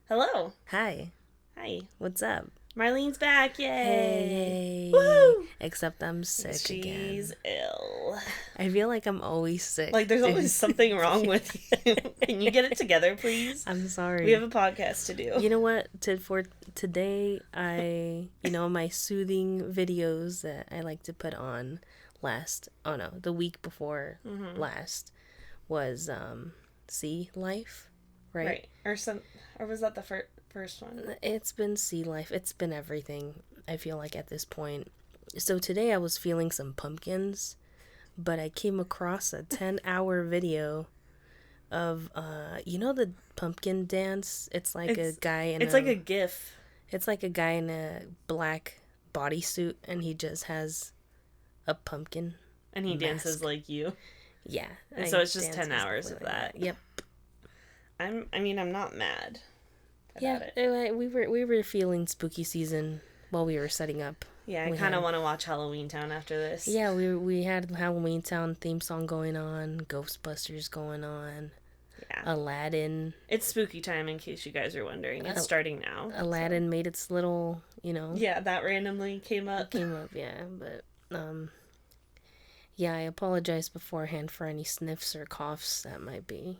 Hello. Hi. Hi. What's up? Marlene's back. Yay. Hey. Woo! Except I'm sick again. She's ill. I feel like I'm always sick. Like, there's always something wrong with you. Can you get it together, please? I'm sorry. We have a podcast to do. You know what? For today, my soothing videos that I like to put on the week before last was sea life, right? Or was that the first one? It's been sea life. It's been everything, I feel like, at this point. So today I was feeling some pumpkins, but I came across a 10-hour video of, the pumpkin dance? It's like a guy in It's like a GIF. It's like a guy in a black bodysuit, and he just has a pumpkin. And he mask. Dances like you. Yeah. And so it's just 10 hours of that. Yep. I'm not mad about it. Yeah, we were feeling spooky season while we were setting up. Yeah, I kind of want to watch Halloween Town after this. Yeah, we had Halloween Town theme song going on, Ghostbusters going on. Yeah. Aladdin. It's spooky time, in case you guys are wondering. It's starting now. Aladdin made its little, Yeah, that randomly came up. Yeah. But, yeah, I apologize beforehand for any sniffs or coughs that might be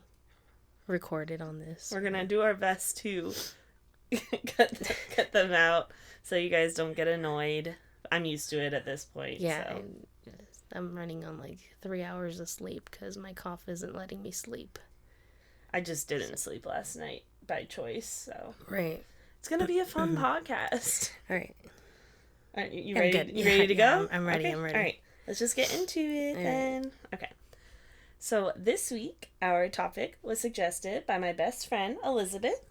recorded on this. We're going to do our best to cut them out so you guys don't get annoyed. I'm used to it at this point. Yeah, so. I'm running on like 3 hours of sleep because my cough isn't letting me sleep. I just didn't sleep last night by choice, so. Right. It's going to be a fun podcast. All right. All right, you ready? You ready to go? Yeah, I'm ready. Okay. I'm ready. All right, let's just get into it then. Okay. So this week, our topic was suggested by my best friend, Elizabeth,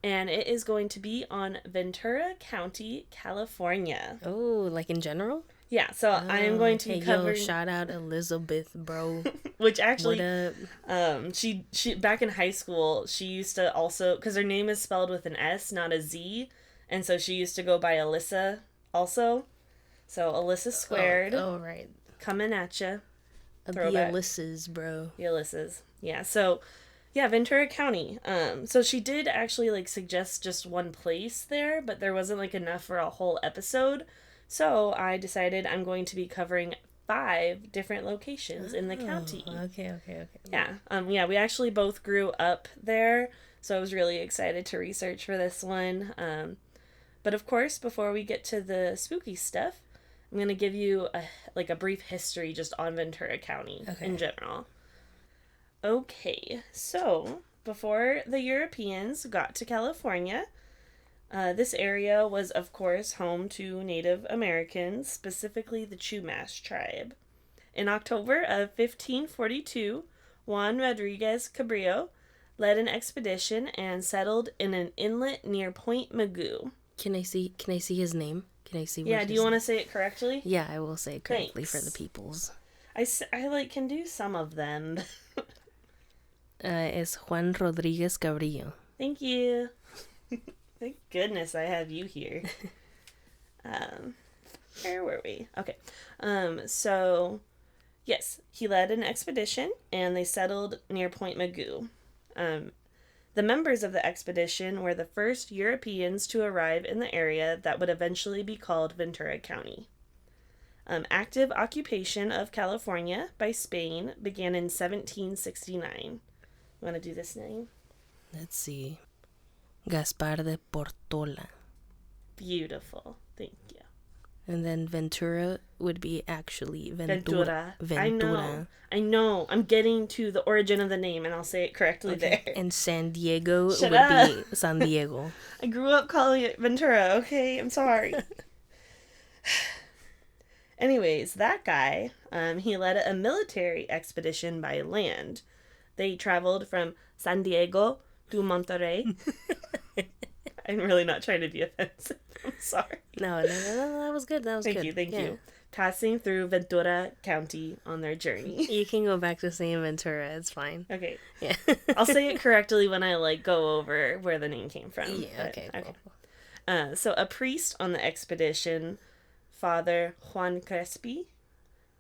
and it is going to be on Ventura County, California. Oh, like in general? Yeah, so I am going to be covering... shout out Elizabeth, bro. Which actually, what up? She back in high school, she used to also, because her name is spelled with an S, not a Z, and so she used to go by Alyssa also. So Alyssa squared. Oh, right. Coming at you. The Alyssas, bro. The Alyssas. Yeah, so... Yeah, Ventura County. So she did actually, suggest just one place there, but there wasn't, enough for a whole episode. So I decided I'm going to be covering 5 different locations in the county. Okay. Yeah, we actually both grew up there, so I was really excited to research for this one. But of course, before we get to the spooky stuff, I'm going to give you a brief history just on Ventura County in general. Okay, so before the Europeans got to California, this area was, of course, home to Native Americans, specifically the Chumash tribe. In October of 1542, Juan Rodriguez Cabrillo led an expedition and settled in an inlet near Point Mugu. Can I see his name? Can I see? Yeah, do you want to say it correctly? Yeah, I will say it correctly for the peoples. I can do some of them. It's Juan Rodriguez Cabrillo. Thank you. Thank goodness I have you here. Where were we? Okay. So, yes, he led an expedition, and they settled near Point Mugu. The members of the expedition were the first Europeans to arrive in the area that would eventually be called Ventura County. Active occupation of California by Spain began in 1769. You want to do this name? Let's see. Gaspar de Portola. Beautiful. Thank you. And then Ventura would be actually Ventura. I know. I'm getting to the origin of the name, and I'll say it correctly there. And San Diego Shut would up. be San Diego. I grew up calling it Ventura, okay? I'm sorry. Anyways, that guy, he led a military expedition by land. They traveled from San Diego to Monterrey. I'm really not trying to be offensive. I'm sorry. No, that was good. Thank you. Passing through Ventura County on their journey. You can go back to saying Ventura. It's fine. Okay. Yeah. I'll say it correctly when I go over where the name came from. Yeah. Okay. Cool. So a priest on the expedition, Father Juan Crespi,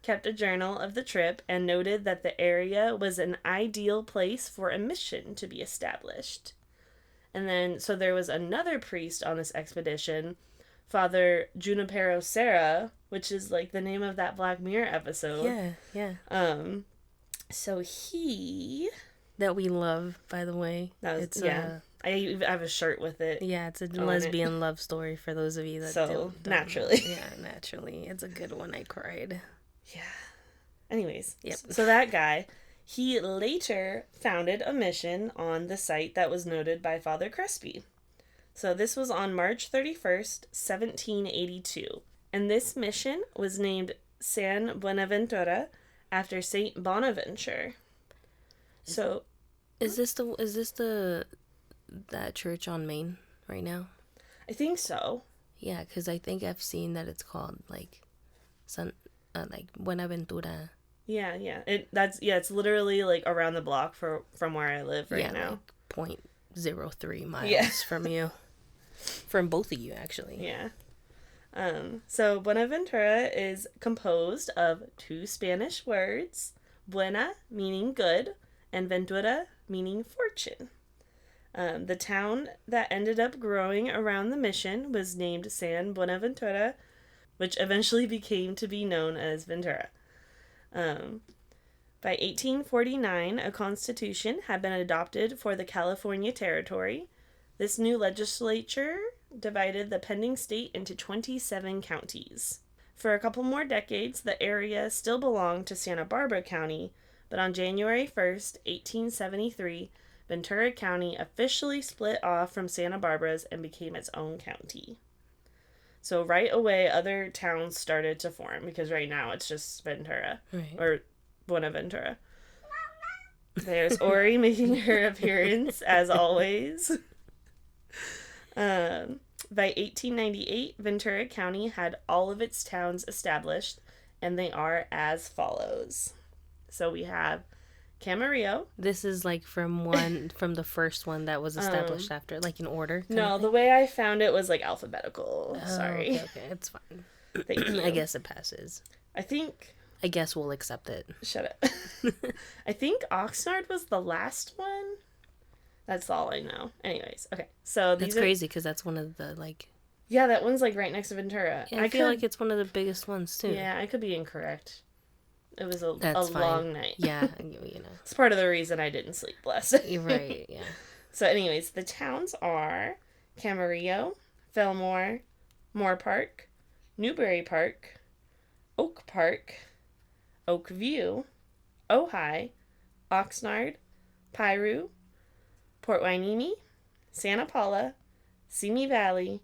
kept a journal of the trip and noted that the area was an ideal place for a mission to be established. And then, so there was another priest on this expedition, Father Junipero Serra, which is like the name of that Black Mirror episode. Yeah, yeah. So he... That we love, by the way. It's I have a shirt with it. Yeah, it's a lesbian love story for those of you that don't naturally. Yeah, naturally. It's a good one. I cried. Yeah. Anyways, yep. So that guy, he later founded a mission on the site that was noted by Father Crespi. So this was on March 31st, 1782. And this mission was named San Buenaventura after Saint Bonaventure. So is this that church on Main right now? I think so. Yeah, because I think I've seen that it's called like Buenaventura. Yeah. It's literally like around the block from where I live right now. Like 0.03 miles from you. From both of you, actually. Yeah. So Buenaventura is composed of two Spanish words, buena, meaning good, and ventura, meaning fortune. The town that ended up growing around the mission was named San Buenaventura, which eventually became to be known as Ventura. By 1849, a constitution had been adopted for the California territory. This new legislature divided the pending state into 27 counties. For a couple more decades, the area still belonged to Santa Barbara County, but on January 1st, 1873, Ventura County officially split off from Santa Barbara's and became its own county. So right away, other towns started to form, because right now it's just Ventura, or Buenaventura. There's Ori making her appearance, as always. By 1898, Ventura County had all of its towns established, and they are as follows. So we have Camarillo. This is like from the first one that was established after, like in order. No, the way I found it was like alphabetical. Sorry. Okay, it's fine. Thank you. I guess it passes. I guess we'll accept it. Shut up. I think Oxnard was the last one. That's all I know. Anyways, okay. So that's crazy because that's one of the like. Yeah, that one's like right next to Ventura. Yeah, I feel like it's one of the biggest ones too. Yeah, I could be incorrect. It was a long night. Yeah, It's part of the reason I didn't sleep last night. You're right. Yeah. So, anyways, the towns are Camarillo, Fillmore, Moore Park, Newbury Park, Oak Park, Oak View, Ojai, Oxnard, Piru, Port Hueneme, Santa Paula, Simi Valley,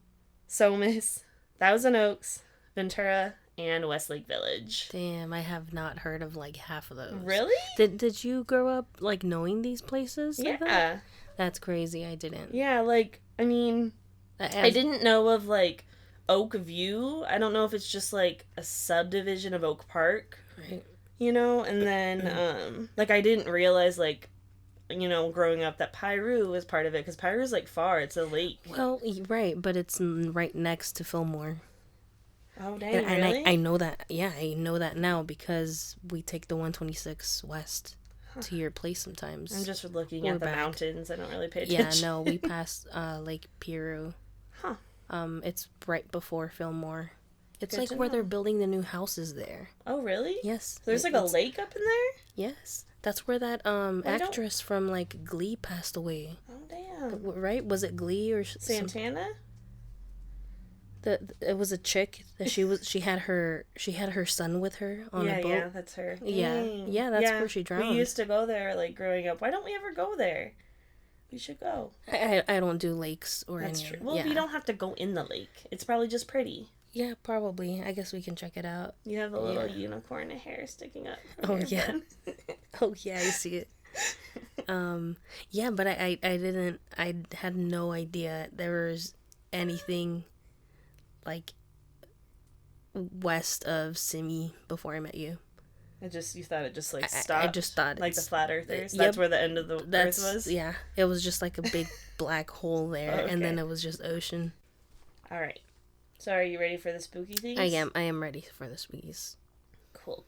Somis, Thousand Oaks, Ventura, and Westlake Village. Damn, I have not heard of like half of those. Really? Did you grow up like knowing these places? Yeah. Like that's crazy. I didn't. Yeah, like, I mean, I didn't know of like Oak View. I don't know if it's just like a subdivision of Oak Park. Right. And then, like, I didn't realize, like, growing up that Piru was part of it, because Piru's, like, far. It's a lake. Well, right, but it's right next to Fillmore. Oh, dang, and really? I know that, I know that now, because we take the 126 west to your place sometimes. I'm just looking at the mountains. I don't really pay attention. Yeah, no, we passed, Lake Piru. Huh. It's right before Fillmore. It's Good like where they're building the new houses there. Oh, really? Yes. So there's like a lake up in there? Yes. That's where that actress from like Glee passed away. Oh, damn. Right? Was it Glee or Santana? It was a chick that she had her son with her on a boat. Yeah, that's her. Dang. Yeah, that's where she drowned. We used to go there like growing up. Why don't we ever go there? We should go. I don't do lakes or anything. That's true. Well, you don't have to go in the lake. It's probably just pretty. Yeah, probably. I guess we can check it out. You have a little unicorn hair sticking up. Oh, yeah. Oh, yeah, I see it. Yeah, but I had no idea there was anything like west of Simi before I met you. You thought it just like stopped? I just thought like the flat earthers? That's where the end of the earth was? Yeah, it was just like a big black hole there, and then it was just ocean. All right. So are you ready for the spooky things? I am ready for the spookies. Cool.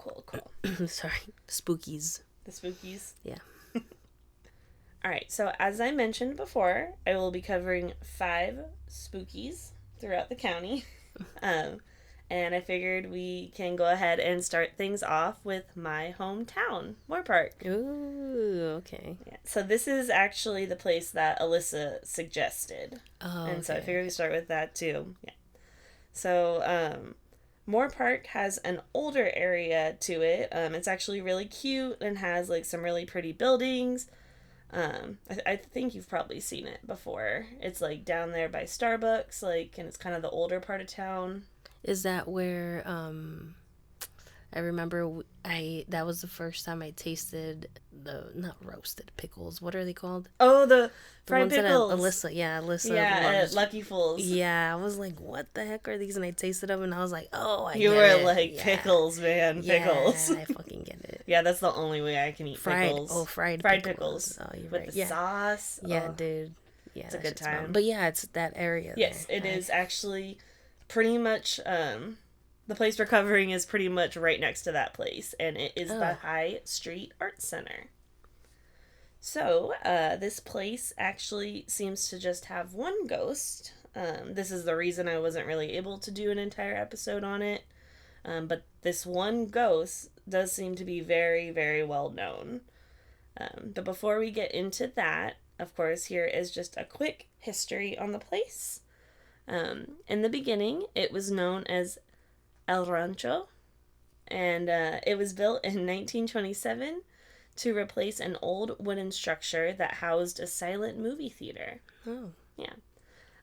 Sorry, spookies. The spookies? Yeah. All right, so as I mentioned before, I will be covering 5 spookies throughout the county. Um, and I figured we can go ahead and start things off with my hometown, Moore Park. Ooh, okay. Yeah, so this is actually the place that Alyssa suggested. Oh, And so I okay. figured we start with that too. Yeah. So, Moore Park has an older area to it. It's actually really cute and has like some really pretty buildings. I think you've probably seen it before. It's like down there by Starbucks, like, and it's kind of the older part of town. Is that where I remember that was the first time I tasted the not roasted pickles. What are they called? Oh, the fried ones pickles. That Alyssa Yeah, loves. at Lucky Fools. Yeah, I was like, what the heck are these? And I tasted them and I was like, oh, I You get were it. like, Yeah. pickles, man, pickles. Yeah, I fucking get it. Yeah, that's the only way I can eat pickles. Fried pickles. Oh, you're with right. the sauce. Yeah, oh. dude. Yeah, It's a good time. But yeah, it's that area. Yes, there. it is actually pretty much, the place we're covering is pretty much right next to that place, and it is the High Street Arts Center. So, this place actually seems to just have one ghost. This is the reason I wasn't really able to do an entire episode on it. But this one ghost does seem to be very, very well known. But before we get into that, of course, here is just a quick history on the place. In the beginning, it was known as El Rancho, and it was built in 1927 to replace an old wooden structure that housed a silent movie theater. Oh. Yeah.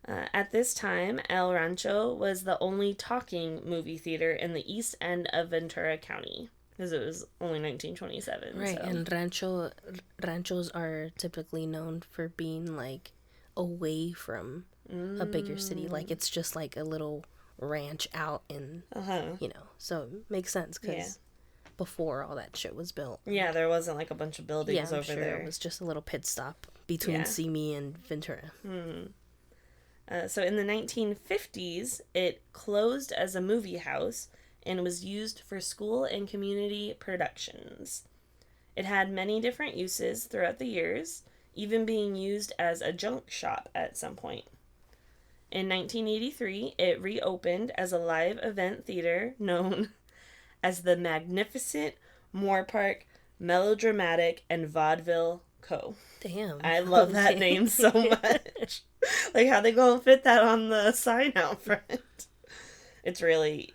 At this time, El Rancho was the only talking movie theater in the east end of Ventura County, because it was only 1927. Right, so. and ranchos are typically known for being like away from a bigger city. Like it's just like a little ranch out in, so it makes sense because before all that shit was built. Yeah, there wasn't like a bunch of buildings over sure there. It was just a little pit stop between Simi and Ventura. So in the 1950s, it closed as a movie house and was used for school and community productions. It had many different uses throughout the years, even being used as a junk shop at some point. In 1983, it reopened as a live event theater known as the Magnificent Moore Park Melodramatic and Vaudeville Co. Damn. I love that name so much. Like how they go and fit that on the sign out front. It's really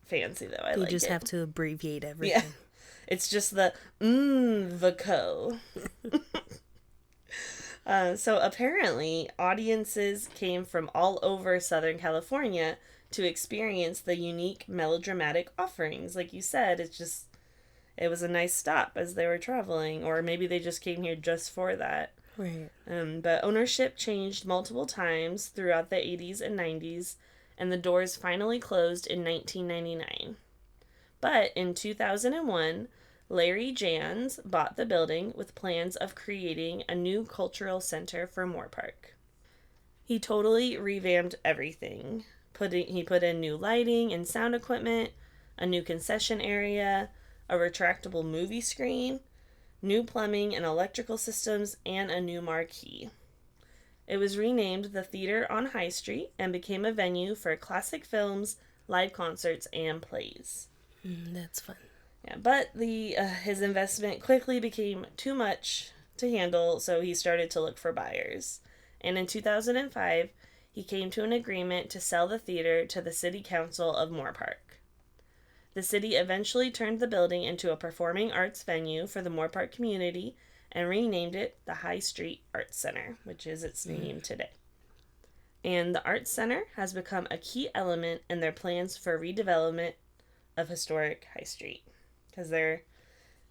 fancy though. I like it. You just have to abbreviate everything. Yeah. It's just the Co. So apparently audiences came from all over Southern California to experience the unique melodramatic offerings. Like you said, it was a nice stop as they were traveling, or maybe they just came here just for that. Right. But ownership changed multiple times throughout the 80s and 90s, and the doors finally closed in 1999. But in 2001, Larry Jans bought the building with plans of creating a new cultural center for Moore Park. He totally revamped everything. He put in new lighting and sound equipment, a new concession area, a retractable movie screen, new plumbing and electrical systems, and a new marquee. It was renamed the Theater on High Street and became a venue for classic films, live concerts, and plays. That's fun. Yeah, but his investment quickly became too much to handle, so he started to look for buyers. And in 2005, he came to an agreement to sell the theater to the City Council of Moore Park. The city eventually turned the building into a performing arts venue for the Moore Park community and renamed it the High Street Arts Center, which is its name today. And the Arts Center has become a key element in their plans for redevelopment of historic High Street. Because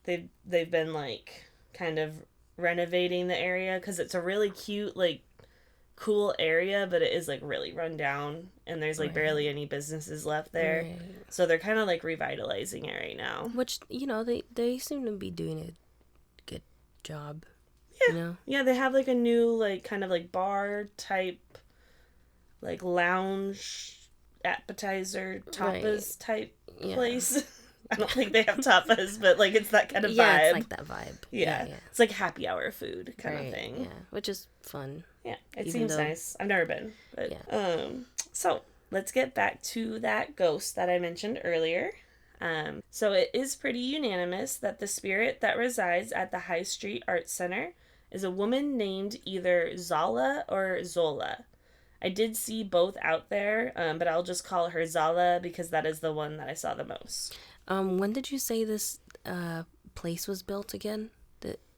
they've been like kind of renovating the area because it's a really cute, like, cool area, but it is like really run down and there's like barely any businesses left there. So they're kind of like revitalizing it right now. Which, they seem to be doing a good job. Yeah. Yeah, they have like a new like kind of like bar type, like lounge appetizer tapas type place. I don't think they have tapas, but like it's that kind of vibe. Yeah, it's like that vibe. Yeah. It's like happy hour food kind of thing. Yeah, which is fun. Yeah, it seems nice. I've never been, but so let's get back to that ghost that I mentioned earlier. So it is pretty unanimous that the spirit that resides at the High Street Arts Center is a woman named either Zala or Zola. I did see both out there, but I'll just call her Zala because that is the one that I saw the most. When did you say this place was built again?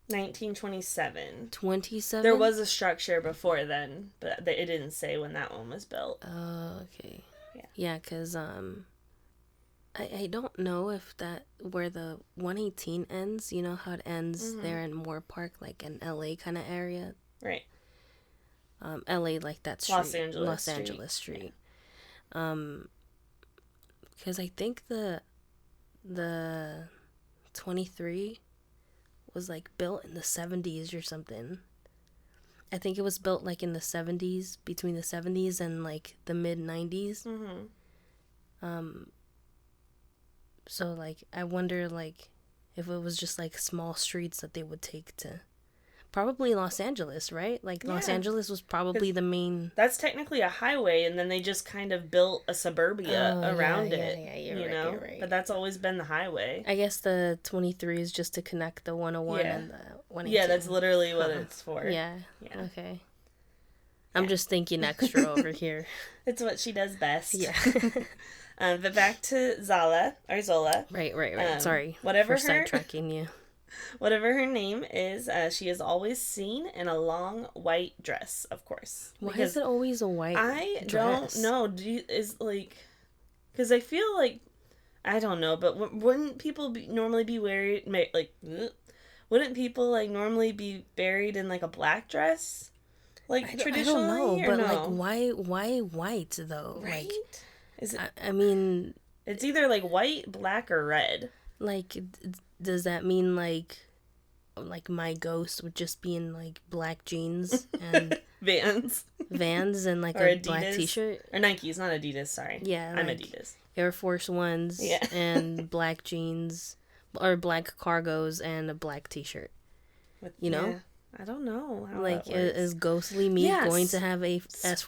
1927. 27? There was a structure before then, but it didn't say when that one was built. Oh, okay. Yeah, because I don't know if where the 118 ends, you know how it ends there in Moore Park, like in LA kind of area? Right. LA, like that street. Los Angeles Street. Because I think the 23 was like built in the 70s or something. I think it was built like in the 70s, between the 70s and like the mid 90s. So like I wonder like if it was just like small streets that they would take to probably Los Angeles, right? Like Los Angeles was probably the main. That's technically a highway, and then they just kind of built a suburbia around it. Yeah, you're right. But that's always been the highway. I guess the 23 is just to connect the 101 and the 118. Yeah, that's literally what it's for. Yeah. Okay. I'm just thinking extra over here. It's what she does best. Yeah. But back to Zola. Right. Sorry. Whatever for sidetracking you. Whatever her name is, she is always seen in a long white dress, of course. Why is it always a white dress? Don't know. Because I feel like, I don't know, but wouldn't people normally be buried, wouldn't people like normally be buried in like a black dress? Like traditionally? I don't know, but no? like why white though? Right? Like, is it? I mean, it's either like white, black, or red. Like, does that mean like my ghost would just be in like black jeans and Vans and like a black t-shirt or Nikes, not Adidas? Sorry, I'm like Adidas. Air Force Ones, and black jeans or black cargos and a black t-shirt. You know. Yeah. I don't know how like that works. Is ghostly me going to have a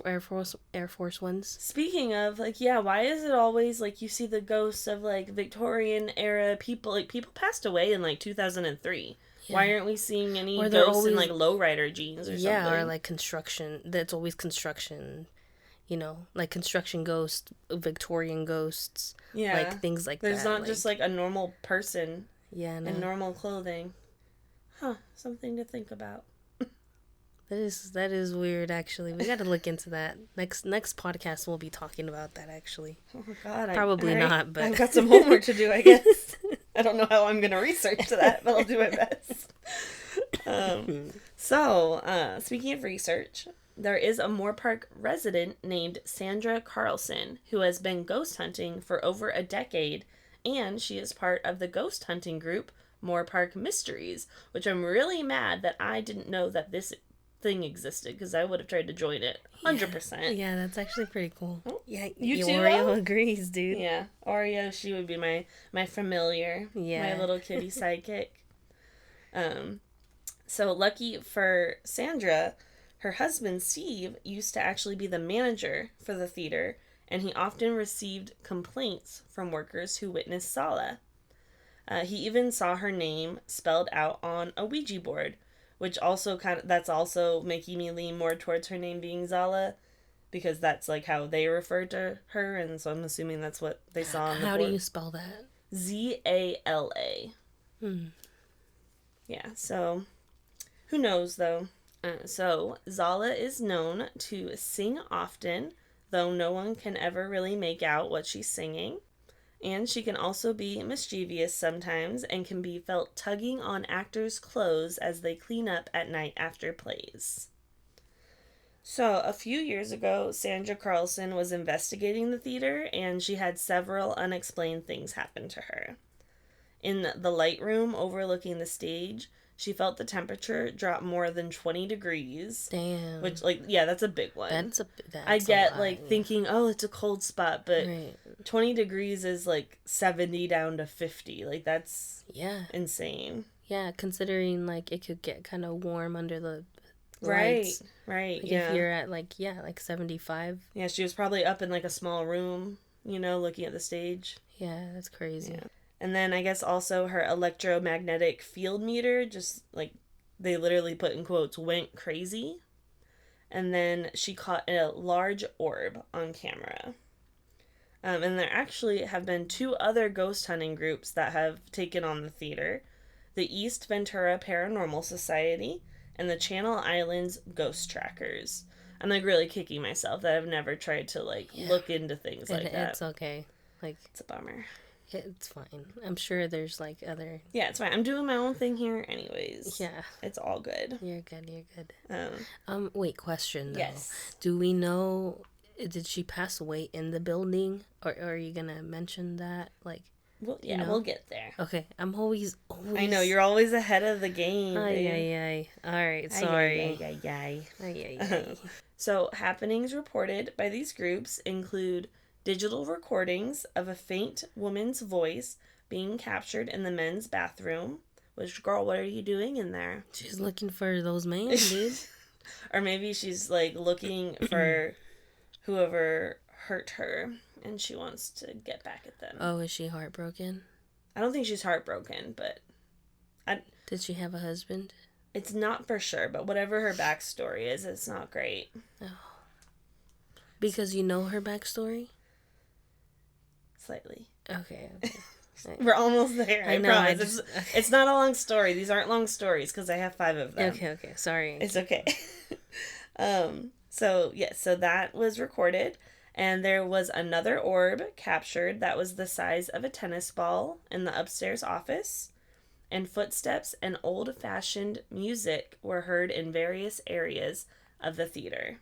Air Force Ones? Speaking of like, why is it always like you see the ghosts of like Victorian era people? Like people passed away in like 2003. Why aren't we seeing any ghosts in like lowrider jeans or something? Yeah, or like construction. That's always construction. You know, like construction ghosts, Victorian ghosts. Yeah, like things like that. There's not just like a normal person. Yeah, no. In normal clothing. Huh, something to think about. That is weird, actually. We got to look into that. Next podcast, we'll be talking about that, actually. Oh, God. Probably not, but... I've got some homework to do, I guess. I don't know how I'm going to research that, but I'll do my best. Speaking of research, there is a Moore Park resident named Sandra Carlson who has been ghost hunting for over a decade, and she is part of the ghost hunting group Moore Park Mysteries, which I'm really mad that I didn't know that this thing existed, because I would have tried to join it 100%. Yeah, that's actually pretty cool. Yeah, you too. Oreo agrees, dude. Yeah, Oreo, she would be my familiar, my little kitty sidekick. So lucky for Sandra, her husband Steve used to actually be the manager for the theater, and he often received complaints from workers who witnessed Sala. He even saw her name spelled out on a Ouija board, which also that's also making me lean more towards her name being Zala, because that's like how they referred to her, and so I'm assuming that's what they saw on the board. How do you spell that? Zala. Yeah, so who knows though. So Zala is known to sing often, though no one can ever really make out what she's singing. And she can also be mischievous sometimes and can be felt tugging on actors' clothes as they clean up at night after plays. So, a few years ago, Sandra Carlson was investigating the theater, and she had several unexplained things happen to her. In the light room overlooking the stage, she felt the temperature drop more than 20 degrees. Damn. Which, like, that's a big one. That's I get, like, thinking, oh, it's a cold spot, but 20 degrees is like 70 down to 50. Like, that's Yeah. insane. Yeah, considering, like, it could get kind of warm under the Right, lights. right, Like, yeah. if you're at, like, 75. Yeah, she was probably up in like a small room, looking at the stage. Yeah, that's crazy. Yeah. And then I guess also her electromagnetic field meter just like they literally put in quotes went crazy. And then she caught a large orb on camera. And there actually have been 2 other ghost hunting groups that have taken on the theater: the East Ventura Paranormal Society and the Channel Islands Ghost Trackers. I'm like really kicking myself that I've never tried to look into things like that. It's okay. Like, it's a bummer. It's fine. I'm sure there's like other. Yeah, it's fine. I'm doing my own thing here, anyways. Yeah, it's all good. You're good. You're good. Wait. Question though. Yes. Do we know? Did she pass away in the building, or are you gonna mention that? Like. Well, yeah, we'll get there. Okay, I'm always. I know you're always ahead of the game. Ay. All right, sorry. Ay. So happenings reported by these groups include digital recordings of a faint woman's voice being captured in the men's bathroom. Which, girl, what are you doing in there? She's looking for those men, dude. Or maybe she's like looking for whoever hurt her and she wants to get back at them. Oh, is she heartbroken? I don't think she's heartbroken, but did she have a husband? It's not for sure, but whatever her backstory is, it's not great. Oh. Because you know her backstory? Slightly. Okay. We're almost there. I promise. It's not a long story. These aren't long stories because I have 5 of them. Okay. Sorry. It's okay. So that was recorded. And there was another orb captured that was the size of a tennis ball in the upstairs office. And footsteps and old-fashioned music were heard in various areas of the theater.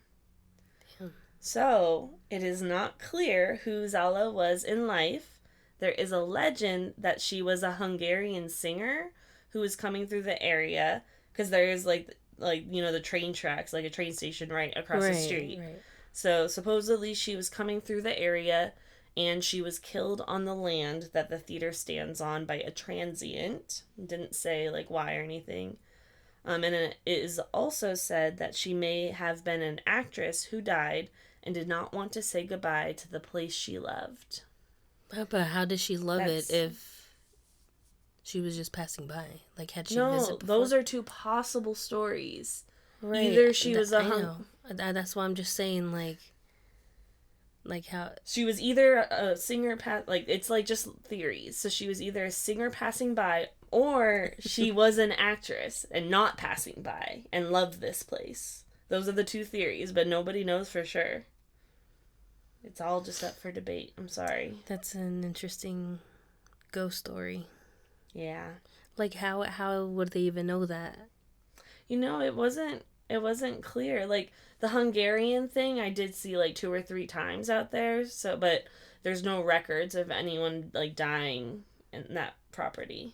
Damn. So, it is not clear who Zala was in life. There is a legend that she was a Hungarian singer who was coming through the area. Because there is, the train tracks, like a train station right across the street. Right. So, supposedly she was coming through the area, and she was killed on the land that the theater stands on by a transient. Didn't say, why or anything. And it is also said that she may have been an actress who died and did not want to say goodbye to the place she loved. But how did she love it if she was just passing by? Like, had she visited before? Those are 2 possible stories. Right. Either she was I know. That's why I'm just saying, like how she was either a singer it's just theories. So she was either a singer passing by, or she was an actress and not passing by and loved this place. Those are the 2 theories, but nobody knows for sure. It's all just up for debate. I'm sorry. That's an interesting ghost story. Yeah. Like, how would they even know that? It wasn't clear. Like, the Hungarian thing, I did see 2 or 3 times out there. So, but there's no records of anyone dying in that property.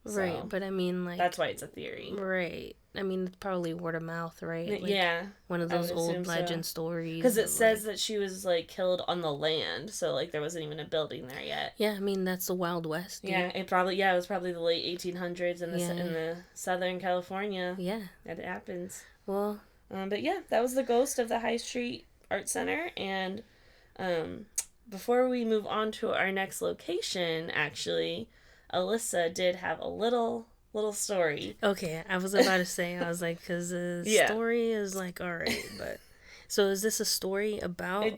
Right, so, but I mean, that's why it's a theory. Right. I mean, it's probably word of mouth, right? Yeah. One of those old legend stories. Because it says that she was killed on the land, so there wasn't even a building there yet. Yeah, I mean that's the Wild West. Dude. Yeah, it was probably the late 1800s in the Southern California. Yeah, that it happens. Well, but yeah, that was the ghost of the High Street Art Center, and before we move on to our next location, actually, Alyssa did have a little story. Okay, I was about to say, I was like, because the story is all right, but so is this a story about?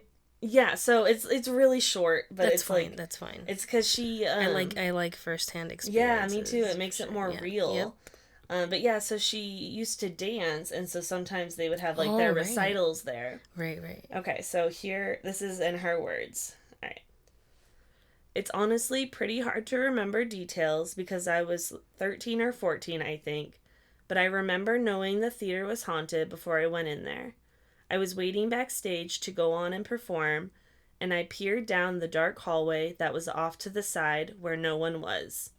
So it's really short, but that's it's fine. That's fine. It's because she. I like firsthand experiences. Yeah, me too. It makes it more real. Yep. But yeah, so she used to dance, and so sometimes they would have their recitals there. Right. Okay, so this is in her words. All right. It's honestly pretty hard to remember details because I was 13 or 14, I think, but I remember knowing the theater was haunted before I went in there. I was waiting backstage to go on and perform, and I peered down the dark hallway that was off to the side where no one was,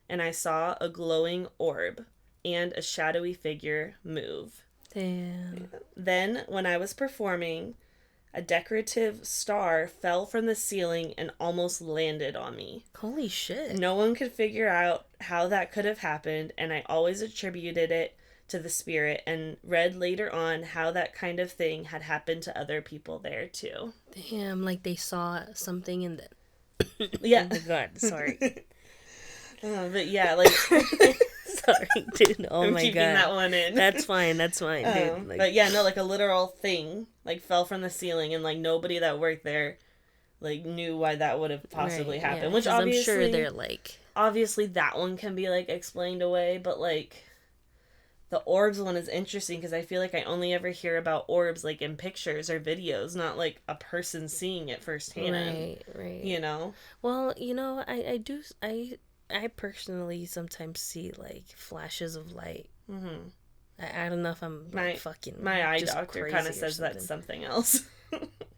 and I saw a glowing orb and a shadowy figure move. Damn. Then, when I was performing, A decorative star fell from the ceiling and almost landed on me. Holy shit. No one could figure out how that could have happened, and I always attributed it to the spirit and read later on how that kind of thing had happened to other people there too. Damn, like they saw something in the... Yeah. Oh my god, sorry. But yeah, like... Sorry, dude. Oh I'm my keeping god. that one in. That's fine, dude. Like... But yeah, no, like a literal thing, like, fell from the ceiling, and, like, nobody that worked there, like, knew why that would have possibly happened. Yeah, Which obviously... I'm sure they're, like... Obviously that one can be, like, explained away, but, like... The orbs one is interesting because I feel like I only ever hear about orbs, like, in pictures or videos, not, like, a person seeing it firsthand. Right. You know? Well, you know, I personally sometimes see, like, flashes of light. Mm-hmm. I don't know if I'm fucking... My eye just doctor kind of says that's something else.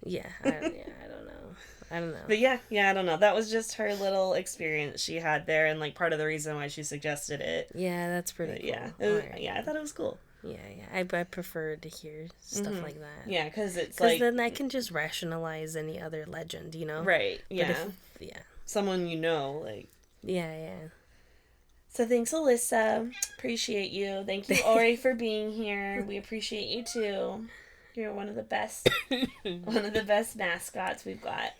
Yeah, I don't know. But yeah, I don't know. That was just her little experience she had there, and, like, part of the reason why she suggested it. Yeah, that's pretty cool. Yeah, yeah, I thought it was cool. Yeah. I prefer to hear stuff like that. Yeah, because it's like... Because then I can just rationalize any other legend, you know? Right, yeah. Yeah. Someone you know, like... Yeah. So thanks, Alyssa. Appreciate you. Thank you, Ori, for being here. We appreciate you, too. You're one of the best mascots we've got.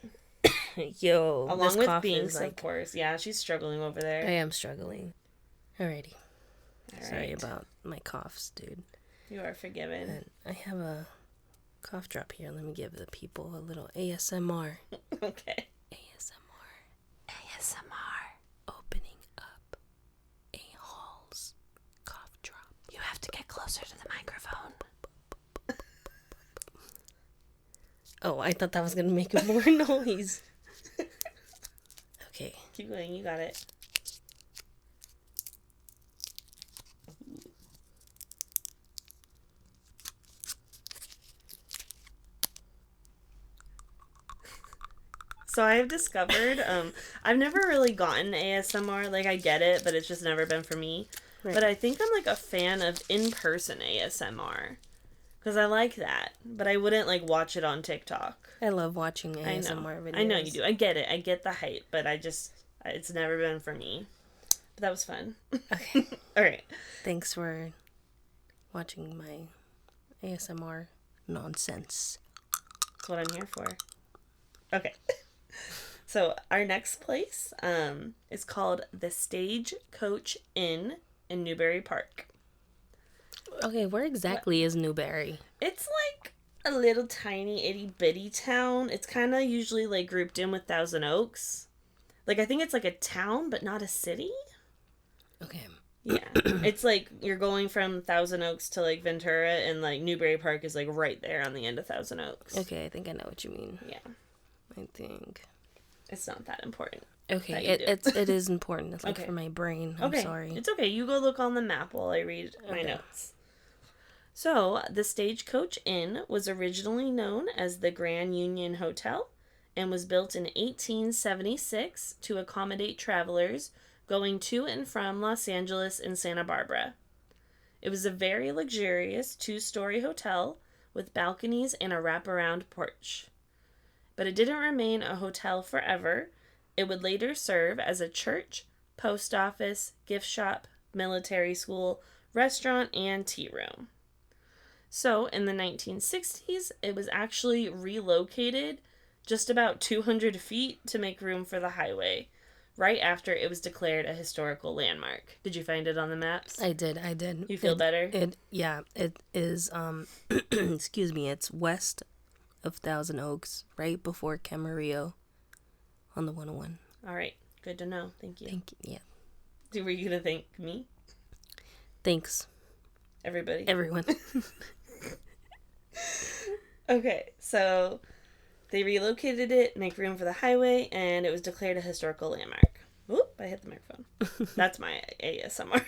Yo, along with Binks, like... of course. Yeah, she's struggling over there. I am struggling. Alrighty. Sorry about my coughs, dude. You are forgiven. And I have a cough drop here. Let me give the people a little ASMR. Okay. ASMR. Opening up a Hall's cough drop. You have to get closer to the microphone. Oh, I thought that was going to make more noise. Okay. Keep going, you got it. So I have discovered, I've never really gotten ASMR, like, I get it, but it's just never been for me. Right. But I think I'm, like, a fan of in-person ASMR. Because I like that. But I wouldn't, like, watch it on TikTok. I love watching ASMR videos. I know you do. I get it. I get the hype. But it's never been for me. But that was fun. Okay. All right. Thanks for watching my ASMR nonsense. That's what I'm here for. Okay. So our next place is called the Stagecoach Inn in Newbury Park. Okay, where exactly is Newbury? It's like a little tiny itty bitty town. It's kind of usually like grouped in with Thousand Oaks. Like, I think it's like a town, but not a city. Okay. Yeah. It's like you're going from Thousand Oaks to like Ventura, and like Newbury Park is like right there on the end of Thousand Oaks. Okay, I think I know what you mean. Yeah. I think. It's not that important. Okay, it is important. It's like for my brain. I'm sorry. It's okay. You go look on the map while I read my notes. So, the Stagecoach Inn was originally known as the Grand Union Hotel and was built in 1876 to accommodate travelers going to and from Los Angeles and Santa Barbara. It was a very luxurious 2-story hotel with balconies and a wraparound porch. But it didn't remain a hotel forever. It would later serve as a church, post office, gift shop, military school, restaurant, and tea room. So, in the 1960s, it was actually relocated just about 200 feet to make room for the highway, right after it was declared a historical landmark. Did you find it on the maps? I did. You feel better? It is, excuse me, it's west of Thousand Oaks, right before Camarillo on the 101. All right. Good to know. Thank you. Yeah. Were you going to thank me? Thanks. Everybody. Everyone. Okay, so they relocated it, make room for the highway, and it was declared a historical landmark. Oop, I hit the microphone. That's my ASMR.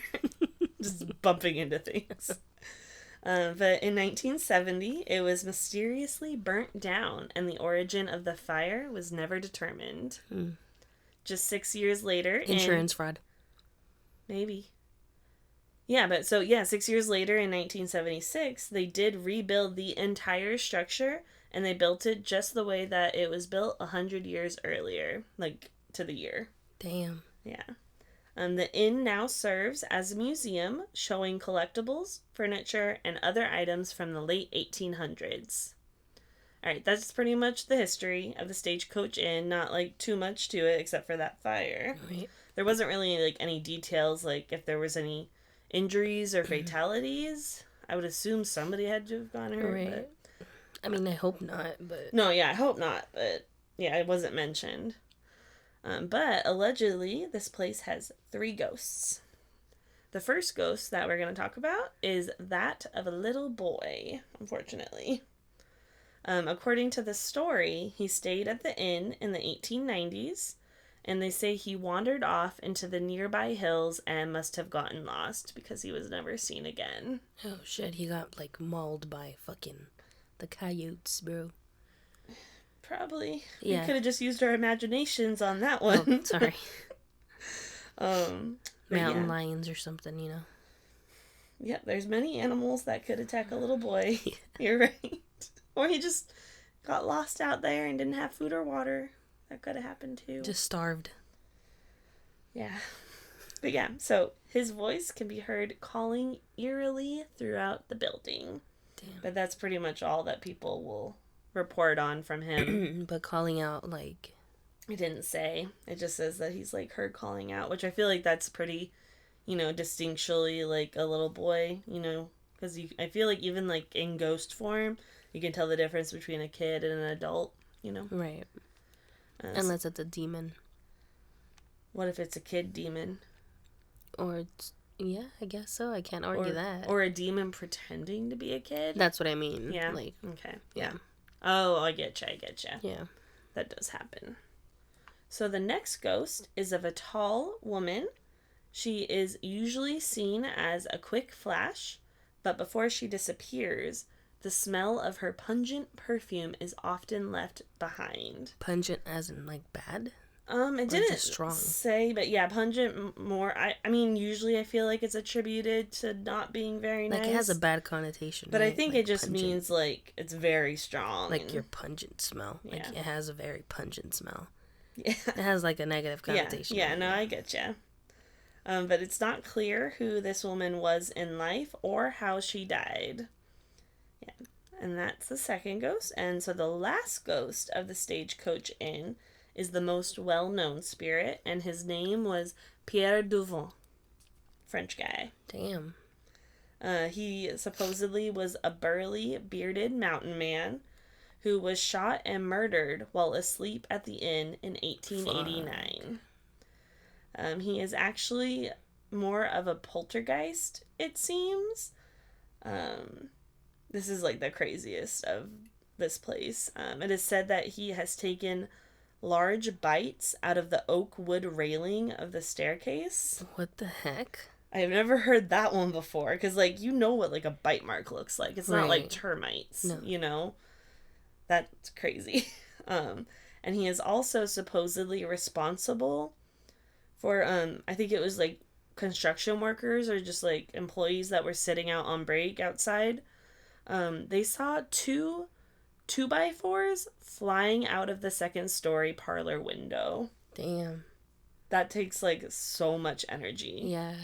Just bumping into things. But in 1970, it was mysteriously burnt down, and the origin of the fire was never determined. Just 6 years later... Insurance fraud. Maybe. Yeah, but so, yeah, 6 years later in 1976, they did rebuild the entire structure, and they built it just the way that it was built 100 years earlier, like to the year. Damn. Yeah. The inn now serves as a museum showing collectibles, furniture, and other items from the late 1800s. All right, that's pretty much the history of the Stagecoach Inn. Not like too much to it except for that fire. Right. There wasn't really like any details, like if there was any injuries or fatalities. I would assume somebody had to have gone hurt. Right. But... I mean, I hope not, but... No, yeah, I hope not, but yeah, it wasn't mentioned. But allegedly, this place has 3 ghosts. The first ghost that we're going to talk about is that of a little boy, unfortunately. According to the story, he stayed at the inn in the 1890s, and they say he wandered off into the nearby hills and must have gotten lost because he was never seen again. Oh shit, he got like mauled by fucking the coyotes, bro. Probably. Yeah. We could have just used our imaginations on that one. Oh, sorry. Mountain yeah. lions or something, you know. Yeah, there's many animals that could attack a little boy. Yeah. You're right. Or he just got lost out there and didn't have food or water. That could have happened too. Just starved. Yeah. But yeah, so his voice can be heard calling eerily throughout the building. Damn. But that's pretty much all that people will report on from him. But calling out, like... It didn't say. It just says that he's, like, heard calling out, which I feel like that's pretty, you know, distinctually, like, a little boy, you know, because I feel like even, like, in ghost form, you can tell the difference between a kid and an adult, you know? Right. Unless it's a demon. What if it's a kid demon? Or it's... Yeah, I guess so. I can't argue that. Or a demon pretending to be a kid? That's what I mean. Yeah. Like, okay. Yeah. Oh, I get you. Yeah. That does happen. So the next ghost is of a tall woman. She is usually seen as a quick flash, but before she disappears, the smell of her pungent perfume is often left behind. Pungent as in, like, bad? It didn't say, but yeah, pungent more. I mean, usually I feel like it's attributed to not being very nice. Like, it has a bad connotation, but right? I think like it just pungent. means, like, it's very strong. Like, your pungent smell. Yeah. Like, it has a very pungent smell. Yeah. It has, like, a negative connotation. Yeah, no, I get you. But it's not clear who this woman was in life or how she died. Yeah, and that's the second ghost. And so the last ghost of the Stagecoach Inn is the most well-known spirit, and his name was Pierre Duvant. French guy. Damn. He supposedly was a burly, bearded mountain man who was shot and murdered while asleep at the inn in 1889. He is actually more of a poltergeist, it seems. This is like the craziest of this place. It is said that he has taken large bites out of the oak wood railing of the staircase. What the heck? I've never heard that one before, because, like, you know what, like, a bite mark looks like. It's not like termites, you know? That's crazy. And he is also supposedly responsible for, I think it was, like, construction workers or just, like, employees that were sitting out on break outside. They saw 2 2x4s flying out of the second-story parlor window. Damn. That takes, like, so much energy. Yeah.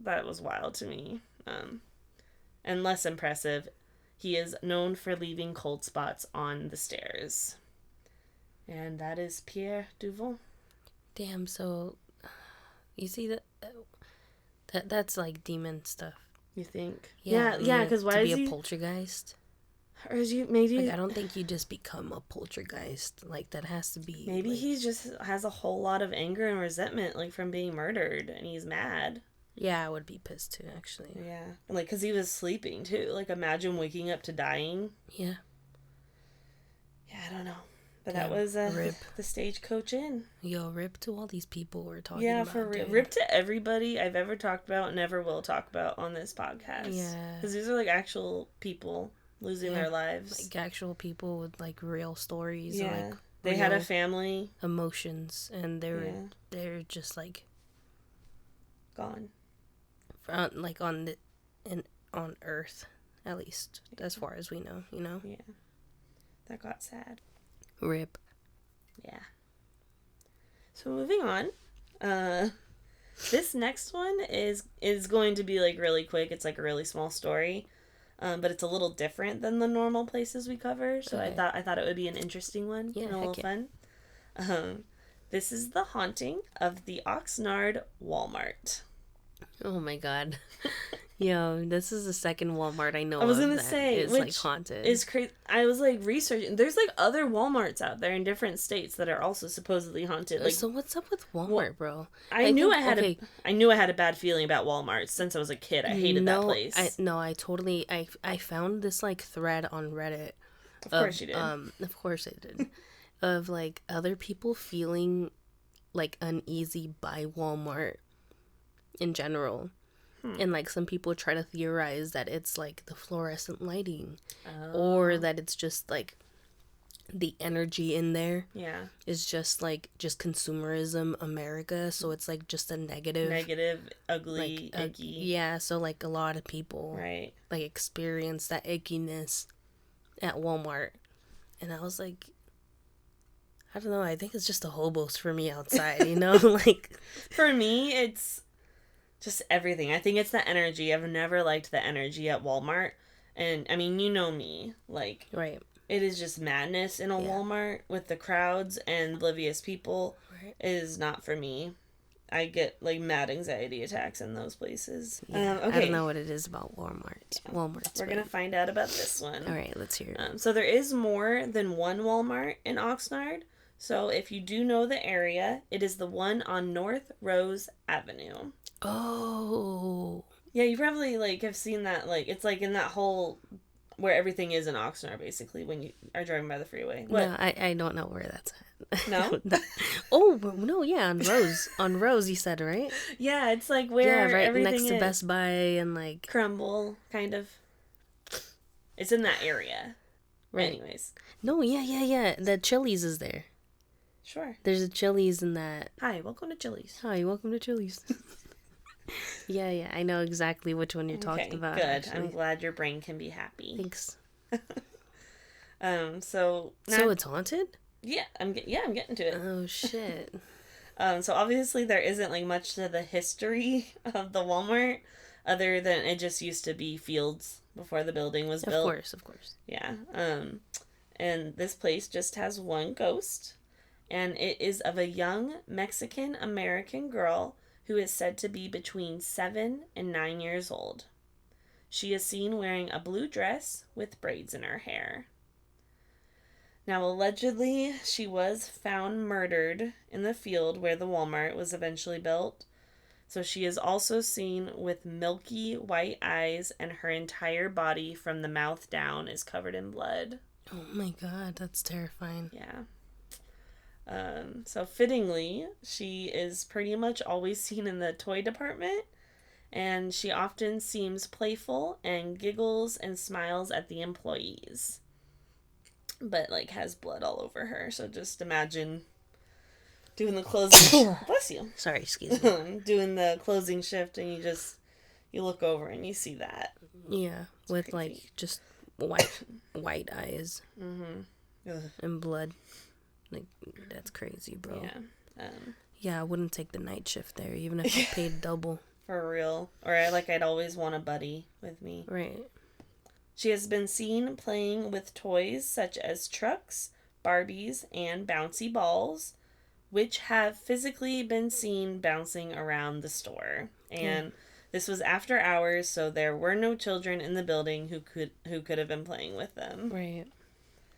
That was wild to me. And less impressive, he is known for leaving cold spots on the stairs. And that is Pierre Duvant. Damn, so... You see that's like demon stuff. You think? Yeah, because why is he... To he... be a poltergeist? Or is you maybe... Like, I don't think you just become a poltergeist. Like, that has to be... Maybe like... he just has a whole lot of anger and resentment, like, from being murdered, and he's mad. Yeah, I would be pissed too, actually. Yeah. Like, because he was sleeping, too. Like, imagine waking up to dying. Yeah. Yeah, I don't know. But that was the Stagecoach Inn. Yo, rip to all these people we're talking about. Yeah, for real. Rip to everybody I've ever talked about and never will talk about on this podcast. Yeah. Because these are, like, actual people losing their lives. Like, actual people with, like, real stories. Yeah. Or, like, they had a family. Emotions. And they're just, like... Gone. like on Earth, at least as far as we know. Yeah, that got sad. Rip. Yeah. So moving on, this next one is going to be like really quick. It's like a really small story, but it's a little different than the normal places we cover. So okay. I thought it would be an interesting one and a little fun. This is the haunting of the Oxnard Walmart. Oh my god. Yo, this is the second Walmart I know. I was gonna say it's like haunted. Is crazy. I was like researching. There's like other Walmarts out there in different states that are also supposedly haunted. Like, so what's up with Walmart, bro? I knew I had a bad feeling about Walmart since I was a kid. I hated that place. I found this like thread on Reddit. Of course you did. Of course I did. Of like other people feeling like uneasy by Walmart in general. And like some people try to theorize that it's like the fluorescent lighting, or that it's just like the energy in there. Yeah, is just like consumerism America. So it's like just a negative, ugly, like, icky. Yeah, so like a lot of people like experience that ickiness at Walmart, and I was like, I don't know. I think it's just the hobos for me outside. Like for me, it's just everything. I think it's the energy. I've never liked the energy at Walmart. And, I mean, you know me. Like, right. It is just madness in a Walmart with the crowds and oblivious people. Right. It is not for me. I get, like, mad anxiety attacks in those places. Yeah, okay. I don't know what it is about Walmart. We're going to find out about this one. All right, let's hear it. So there is more than one Walmart in Oxnard. So if you do know the area, it is the one on North Rose Avenue. Oh. Yeah, you probably, like, have seen that, like, it's, like, in that whole, where everything is in Oxnard, basically, when you are driving by the freeway. What? No, I don't know where that's at. No? Oh, no, yeah, on Rose. On Rose, you said, right? Yeah, it's, like, where right everything next to is. Best Buy and, like... Crumble, kind of. It's in that area. Right. Anyways. No, yeah. The Chili's is there. Sure. There's a Chili's in that... Hi, welcome to Chili's. Hi, welcome to Chili's. Yeah, I know exactly which one you're talking about. Good. Actually. I'm glad your brain can be happy. Thanks. So it's haunted? Yeah, I'm getting to it. Oh shit. So obviously there isn't like much to the history of the Walmart, other than it just used to be fields before the building was built. Of course. Yeah. And this place just has one ghost, and it is of a young Mexican American girl who is said to be between 7 and 9 years old. She is seen wearing a blue dress with braids in her hair. Now, allegedly, she was found murdered in the field where the Walmart was eventually built. So she is also seen with milky white eyes, and her entire body from the mouth down is covered in blood. Oh my god, that's terrifying. Yeah. So fittingly, she is pretty much always seen in the toy department, and she often seems playful and giggles and smiles at the employees, but like has blood all over her. So just imagine doing the closing bless you. Sorry, excuse me. Doing the closing shift, and you look over and you see that. Yeah, it's with creepy. Like just white eyes and blood. Like, that's crazy, bro. Yeah. Yeah, I wouldn't take the night shift there, even if I paid double. For real. Or I'd always want a buddy with me. Right. She has been seen playing with toys such as trucks, Barbies, and bouncy balls, which have physically been seen bouncing around the store. And this was after hours, so there were no children in the building who could have been playing with them. Right.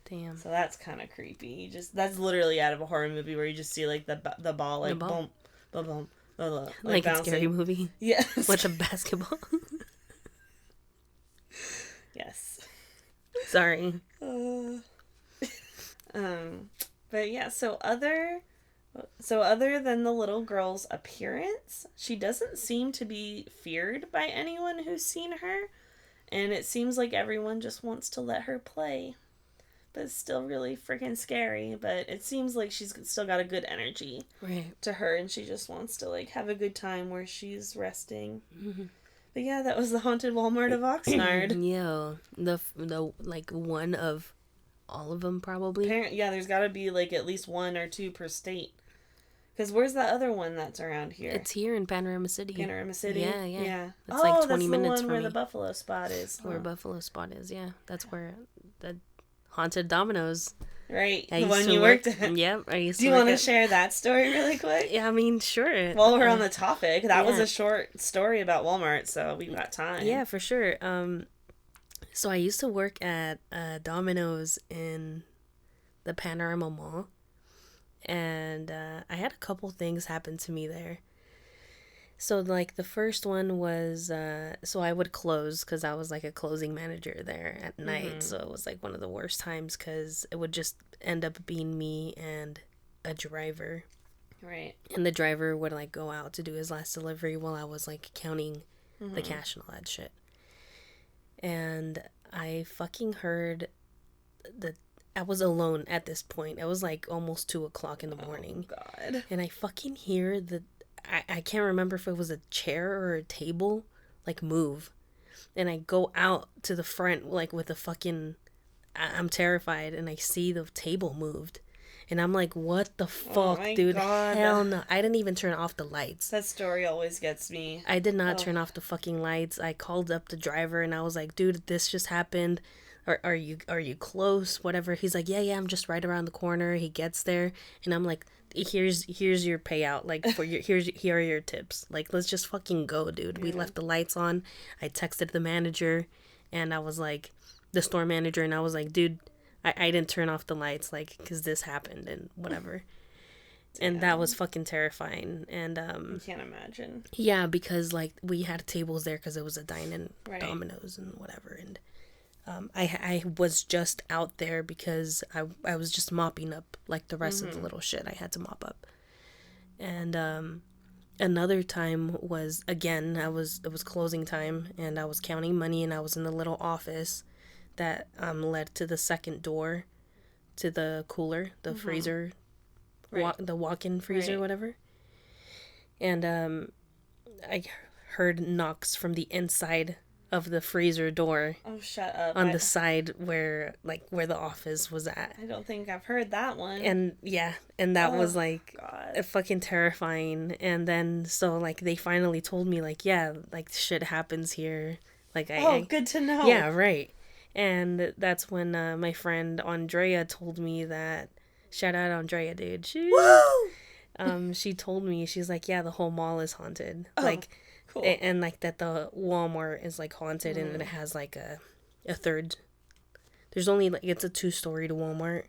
Damn. So that's kind of creepy. That's literally out of a horror movie where you just see like the ball like boom, boom, boom, boom, like a scary movie. Yes. With a basketball. Yes. Sorry. But yeah, so other than the little girl's appearance, she doesn't seem to be feared by anyone who's seen her, and it seems like everyone just wants to let her play. But it's still really freaking scary, but it seems like she's still got a good energy to her, and she just wants to like have a good time where she's resting. But yeah, that was the haunted Walmart of Oxnard. Yo, the like one of all of them probably. Yeah, there's got to be like at least 1 or 2 per state. Because where's the other one that's around here? It's here in Panorama City. Panorama City? Yeah. It's like 20 minutes from me. Where the Buffalo Spot is. Where Buffalo Spot is, yeah. That's where the haunted Domino's. Right, the one you worked at. Yep, I used to. Do you want to share that story really quick? Yeah, I mean, sure. While we're on the topic, that was a short story about Walmart, so we've got time. Yeah, for sure. So I used to work at Domino's in the Panorama Mall, and I had a couple things happen to me there. So, like, the first one was, so I would close, because I was, like, a closing manager there at night, so it was, like, one of the worst times, because it would just end up being me and a driver. Right. And the driver would, like, go out to do his last delivery while I was, like, counting the cash and all that shit. And I fucking heard I was alone at this point. It was, like, almost 2 o'clock in the morning. Oh, God. And I fucking hear I can't remember if it was a chair or a table, like, move. And I go out to the front, like, with a fucking... I'm terrified, and I see the table moved. And I'm like, what the fuck, dude? God. Hell no. I didn't even turn off the lights. That story always gets me. I did not turn off the fucking lights. I called up the driver, and I was like, dude, this just happened. Are you close? Whatever. He's like, yeah, I'm just right around the corner. He gets there, and I'm like, here's your payout. Like, here are your tips. Like, let's just fucking go, dude. Yeah. We left the lights on. I texted the manager, and I was like, the store manager, and I was like, dude, I didn't turn off the lights, like, because this happened and whatever. And that was fucking terrifying. And I can't imagine. Yeah, because, like, we had tables there because it was a dine-in Domino's and whatever. And I was just out there because I was just mopping up, like, the rest of the little shit I had to mop up. And another time was, again, it was closing time, and I was counting money, and I was in the little office that led to the second door to the cooler, the freezer, the walk-in freezer, whatever. And I heard knocks from the inside of the freezer door. Oh, shut up. On the side where the office was at. I don't think I've heard that one. And yeah, and that was like fucking terrifying. And then so like they finally told me like, yeah, like shit happens here. Like good to know. Yeah, right. And that's when my friend Andrea told me that, shout out Andrea, dude. She told me, she's like, yeah, the whole mall is haunted. Like, cool. And like that the Walmart is like haunted, and it has like a third. There's only like, it's a 2-storied Walmart,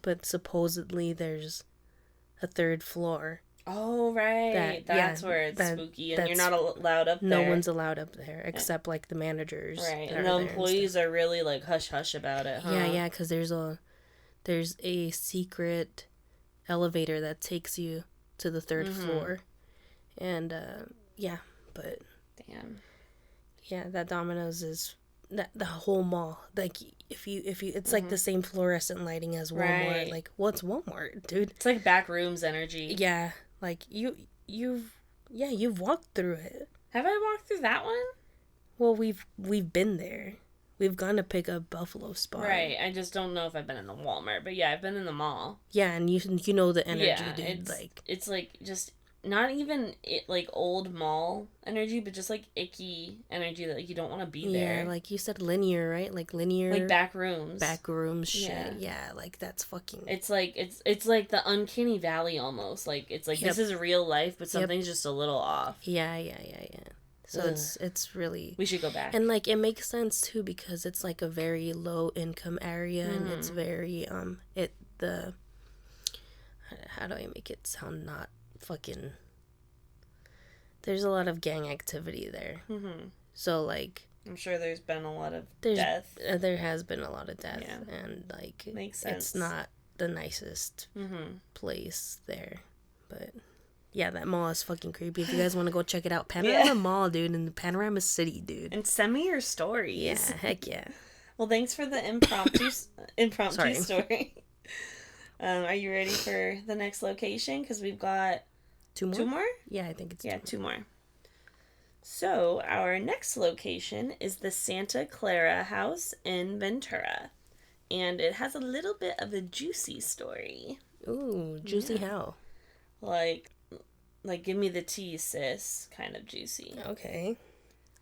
but supposedly there's a third floor. Oh, right. That's where it's spooky, and you're not allowed up there. No one's allowed up there, except, like, the managers. Right, and the employees are really, like, hush-hush about it, huh? Yeah, because there's a secret elevator that takes you to the third floor. And, but... Damn. Yeah, that Domino's is... the whole mall. Like, if you it's like the same fluorescent lighting as Walmart. Right. Like, what's Walmart, dude? It's like back rooms energy. Yeah. Like, you've walked through it. Have I walked through that one? Well, we've been there. We've gone to pick up Buffalo Spot. Right. I just don't know if I've been in the Walmart, but yeah, I've been in the mall. Yeah, and you know the energy, dude. It's like just not even like old mall energy, but just like icky energy that like you don't want to be there. Yeah, like you said, linear, right? Like linear, like back rooms shit. Yeah, like that's fucking. It's like the uncanny valley almost. Like it's like this is real life, but something's just a little off. Yeah. So it's really, we should go back. And like it makes sense too because it's like a very low income area and it's very how do I make it sound not fucking, there's a lot of gang activity there. So like I'm sure there's been a lot of death. There has been a lot of death, and like makes sense. It's not the nicest place there, but yeah, that mall is fucking creepy. If you guys want to go check it out, Panorama Mall, dude, in the Panorama City, dude. And send me your stories. Yeah, heck yeah. Well, thanks for the impromptu story. Are you ready for the next location? Because we've got 2 more. 2 more? Yeah, I think it's 2 more. So, our next location is the Santa Clara House in Ventura. And it has a little bit of a juicy story. Ooh, juicy Yeah. how? Like, give me the tea, sis, kind of juicy. Okay.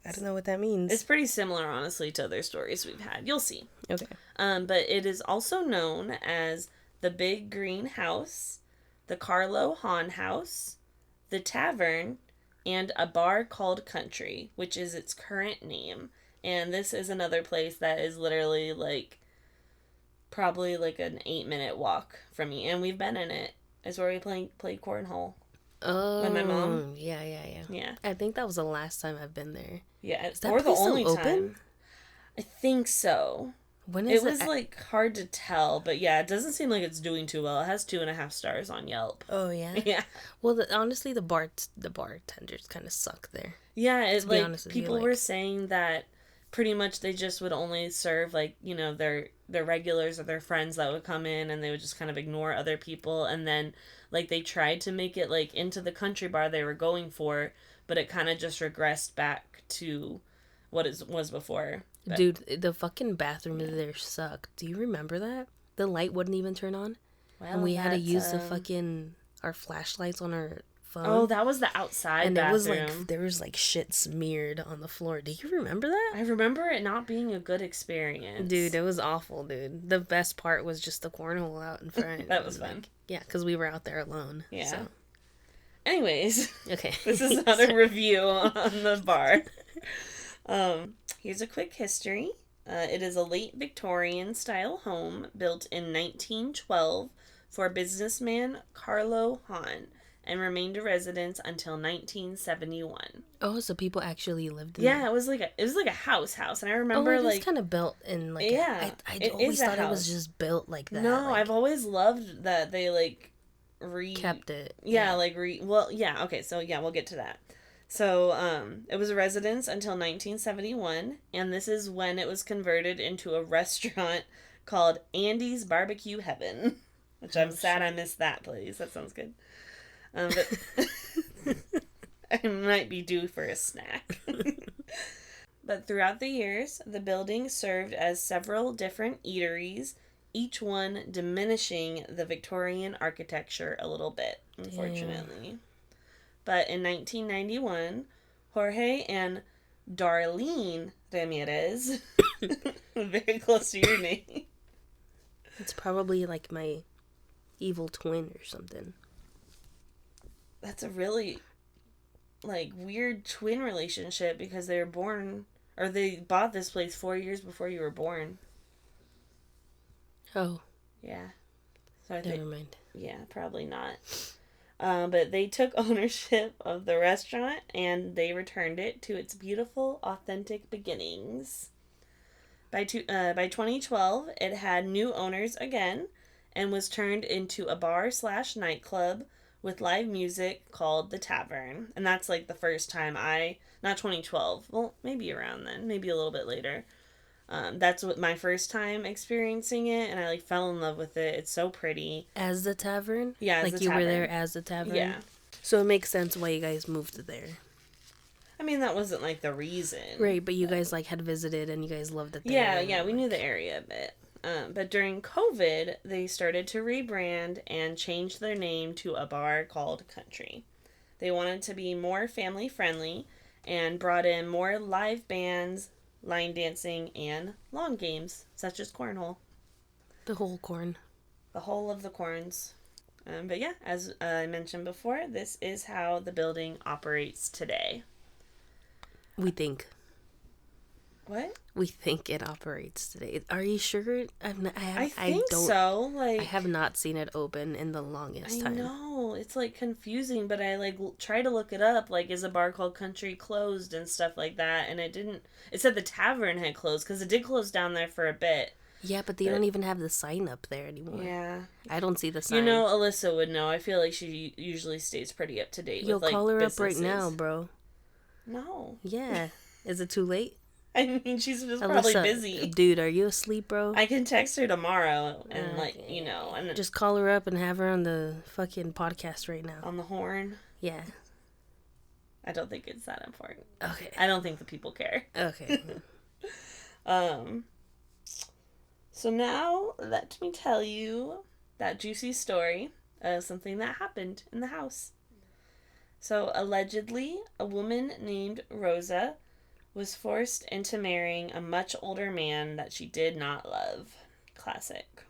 I don't know what that means. It's pretty similar, honestly, to other stories we've had. You'll see. Okay. But it is also known as the Big Green House, the Carlo Hahn House, the Tavern, and a bar called Country, which is its current name. And this is another place that is literally like probably like an 8-minute walk from me. And we've been in it. It's where we played cornhole. Oh, with my mom. Yeah. Yeah. I think that was the last time I've been there. Yeah, Is that or the place still only open? time. I think so. When is it was like hard to tell, but yeah, it doesn't seem like it's doing too well. It has 2.5 stars on Yelp. Oh yeah. Yeah. Well, honestly, the bartenders kind of suck there. Yeah, it's like honest with people you, were saying that pretty much they just would only serve like their regulars or their friends that would come in, and they would just kind of ignore other people, and then like they tried to make it like into the country bar they were going for, but it kind of just regressed back to what it was before. But, dude, the fucking bathroom there sucked. Do you remember that? The light wouldn't even turn on, and we had to use the fucking our flashlights on our phone. Oh, that was the outside and bathroom. it was like there was like shit smeared on the floor. Do you remember that? I remember it not being a good experience. Dude, it was awful, dude. The best part was just the cornhole out in front. That was fun. Yeah, because we were out there alone. Yeah. So. Anyways. Okay. This is not a review on the bar. Here's a quick history. It is a late Victorian style home built in 1912 for businessman Carlo Hahn and remained a residence until 1971. Oh, so people actually lived in Yeah, it was like a house, and I remember it was like kind of built in like yeah, I always thought it was just built like that. No, like, I've always loved that they like kept it. Yeah, like well, yeah, okay, so yeah, we'll get to that. So, it was a residence until 1971, and this is when it was converted into a restaurant called Andy's Barbecue Heaven, which I'm sad I missed that place. That sounds good. But I might be due for a snack. But throughout the years, the building served as several different eateries, each one diminishing the Victorian architecture a little bit, unfortunately. Damn. But in 1991, Jorge and Darlene Ramirez, very close to your name. It's probably like my evil twin or something. That's a really, like, weird twin relationship because they were born, or they bought this place 4 years before you were born. Oh. Yeah. So I Never mind. Yeah, probably not. But they took ownership of the restaurant and they returned it to its beautiful, authentic beginnings. By 2012, it had new owners again and was turned into a bar/nightclub with live music called The Tavern. And that's like the first time not 2012, well, maybe around then, maybe a little bit later. That's what my first time experiencing it, and I like fell in love with it. It's so pretty. As the tavern? Yeah, like you were there as the tavern? Yeah. So it makes sense why you guys moved there. I mean, that wasn't like the reason. Right, but you guys like had visited and you guys loved it Yeah, there. yeah, we knew the area a bit. But during COVID, they started to rebrand and change their name to a bar called Country. They wanted to be more family friendly and brought in more live bands, line dancing, and lawn games, such as cornhole. The whole corn. The whole of the corns. But yeah, as I mentioned before, this is how the building operates today. We think. What? We think it operates today. Are you sure? I think so. Like, I have not seen it open in the longest time. I know. It's like confusing, but I like try to look it up. Like, is a bar called Country closed and stuff like that? And it didn't. It said the tavern had closed because it did close down there for a bit. Yeah, but they don't even have the sign up there anymore. Yeah. I don't see the sign. You know, Alyssa would know. I feel like she usually stays pretty up to date with like call her businesses. up right now, bro. No. Yeah. Is it too late? I mean, she's just Alyssa, probably busy. Dude, are you asleep, bro? I can text her tomorrow and, like, you know. And just call her up and have her on the fucking podcast right now. On the horn? Yeah. I don't think it's that important. Okay. I don't think the people care. Okay. So now let me tell you that juicy story of something that happened in the house. So allegedly, a woman named Rosa was forced into marrying a much older man that she did not love. Classic.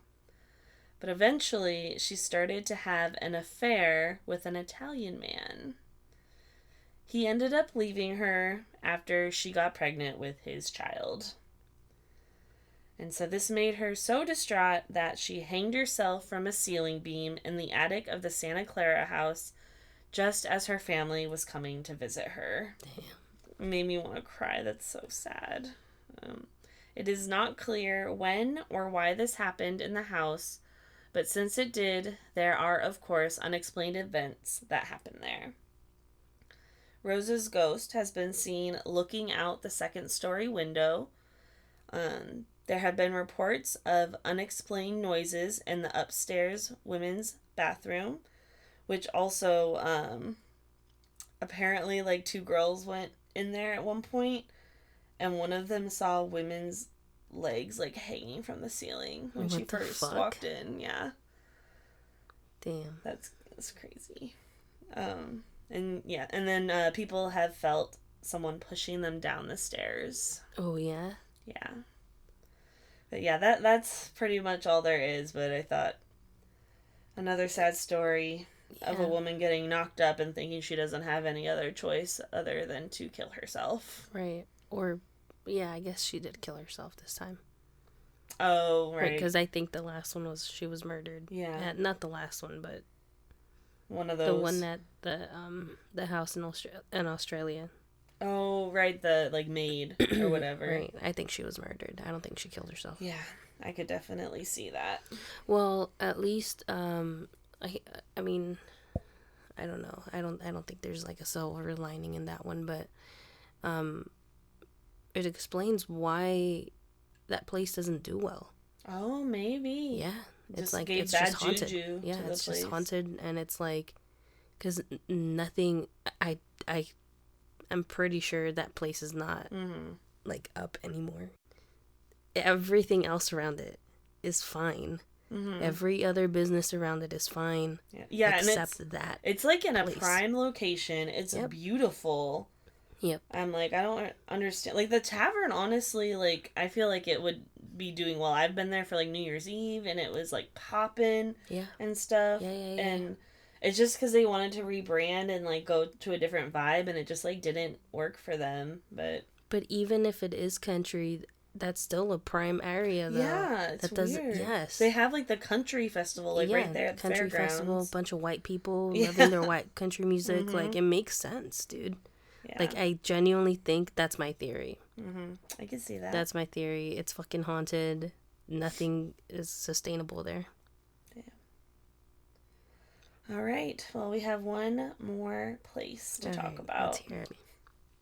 But eventually, she started to have an affair with an Italian man. He ended up leaving her after she got pregnant with his child. And so this made her so distraught that she hanged herself from a ceiling beam in the attic of the Santa Clara house just as her family was coming to visit her. Damn. It made me want to cry. That's so sad. It is not clear when or why this happened in the house, but since it did, there are, of course, unexplained events that happened there. Rosa's ghost has been seen looking out the second-story window. There have been reports of unexplained noises in the upstairs women's bathroom, which also, apparently, like, 2 girls went in there at one point, and one of them saw women's legs, like, hanging from the ceiling when she first walked in. Yeah. Damn. That's crazy. And then people have felt someone pushing them down the stairs. Oh, yeah? Yeah. But yeah, that's pretty much all there is, but I thought another sad story of a woman getting knocked up and thinking she doesn't have any other choice other than to kill herself. Right. Or, yeah, I guess she did kill herself this time. Oh, right. Because I think the last one was she was murdered. Yeah. Not the last one, but one of those. The one at the house in Australia. Oh, right, the, like, maid or whatever. Right. I think she was murdered. I don't think she killed herself. Yeah, I could definitely see that. Well, at least, I mean, I don't know. I don't think there's, like, a silver lining in that one, but it explains why that place doesn't do well. Oh, maybe. Yeah. It's like, it's just haunted. Yeah, it's just haunted, and it's like, because nothing, I'm pretty sure that place is not, like, up anymore. Everything else around it is fine. Mm-hmm. Every other business around it is fine. Yeah, except and that it's like in a prime location. It's beautiful. Yep. I'm like, I don't understand. Like, the tavern, honestly, like, I feel like it would be doing well. I've been there for, like, New Year's Eve, and it was, like, popping and stuff. Yeah. And it's just because they wanted to rebrand and, like, go to a different vibe, and it just, like, didn't work for them. But even if it is country, that's still a prime area, though. Yeah, it's weird. Yes. They have, like, the country festival, like, right there at the country fairgrounds. Festival, a bunch of white people loving their white country music. Like, it makes sense, dude. Yeah. Like, I genuinely think that's my theory. I can see that. That's my theory. It's fucking haunted. Nothing is sustainable there. All right. Well, we have one more place to talk about. Let's hear it.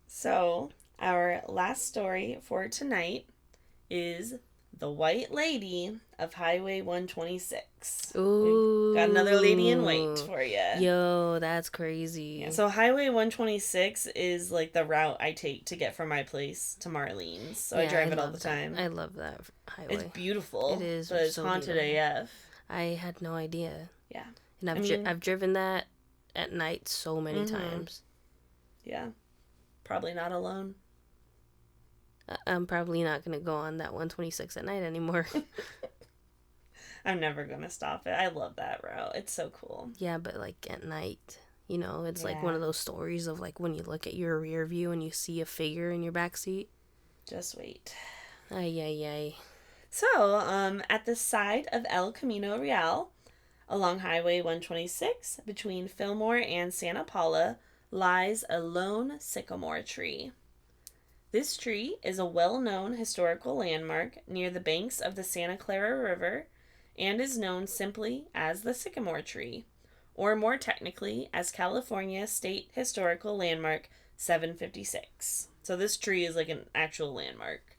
So, our last story for tonight is The White Lady of Highway 126. Ooh. We've got another lady in white for you. Yo, that's crazy. Yeah, so Highway 126 is, like, the route I take to get from my place to Marlene's. So I drive it all the time. I love that highway. It's beautiful. It is. But it's haunted AF. I had no idea. Yeah. And I've driven that at night so many times. Yeah. Probably not alone. I'm probably not going to go on that 126 at night anymore. I'm never going to stop it. I love that route. It's so cool. Yeah, but, like, at night, you know, it's like one of those stories of, like, when you look at your rear view and you see a figure in your backseat. Just wait. Ay. So, at the side of El Camino Real, along Highway 126, between Fillmore and Santa Paula, lies a lone sycamore tree. This tree is a well-known historical landmark near the banks of the Santa Clara River and is known simply as the sycamore tree, or more technically as California State Historical Landmark 756. So this tree is like an actual landmark.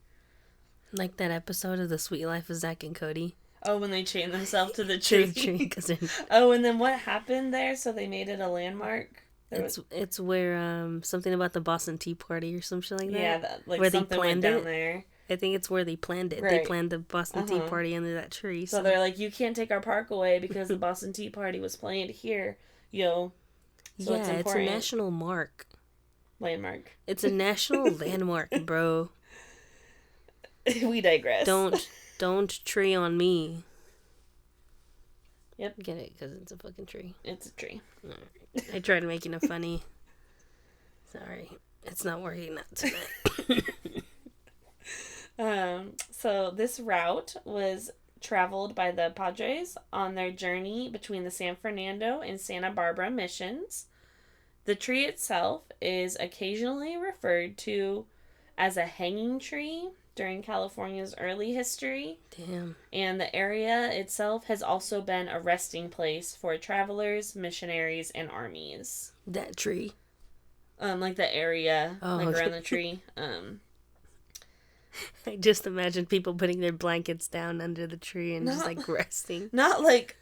Like that episode of The Sweet Life of Zach and Cody. Oh, when they chained themselves to the tree. To the tree Oh, and then what happened there? So they made it a landmark? It's where something about the Boston Tea Party or something like that. Yeah, like where they something went planned down it. there. I think it's where they planned it. They Right. planned the Boston Tea Party under that tree. So they're like, you can't take our park away because the Boston Tea Party was planned here, So yeah, it's a national mark. Landmark. It's a national landmark, bro. We digress. Don't tree on me. Yep. Get it? Because it's a fucking tree. It's a tree. Right. I tried making it funny. Sorry. It's not working out tonight. So this route was traveled by the Padres on their journey between the San Fernando and Santa Barbara missions. The tree itself is occasionally referred to as a hanging tree during California's early history. Damn. And the area itself has also been a resting place for travelers, missionaries, and armies. That tree? Like the area, around the tree. I just imagine people putting their blankets down under the tree and just like resting. Not like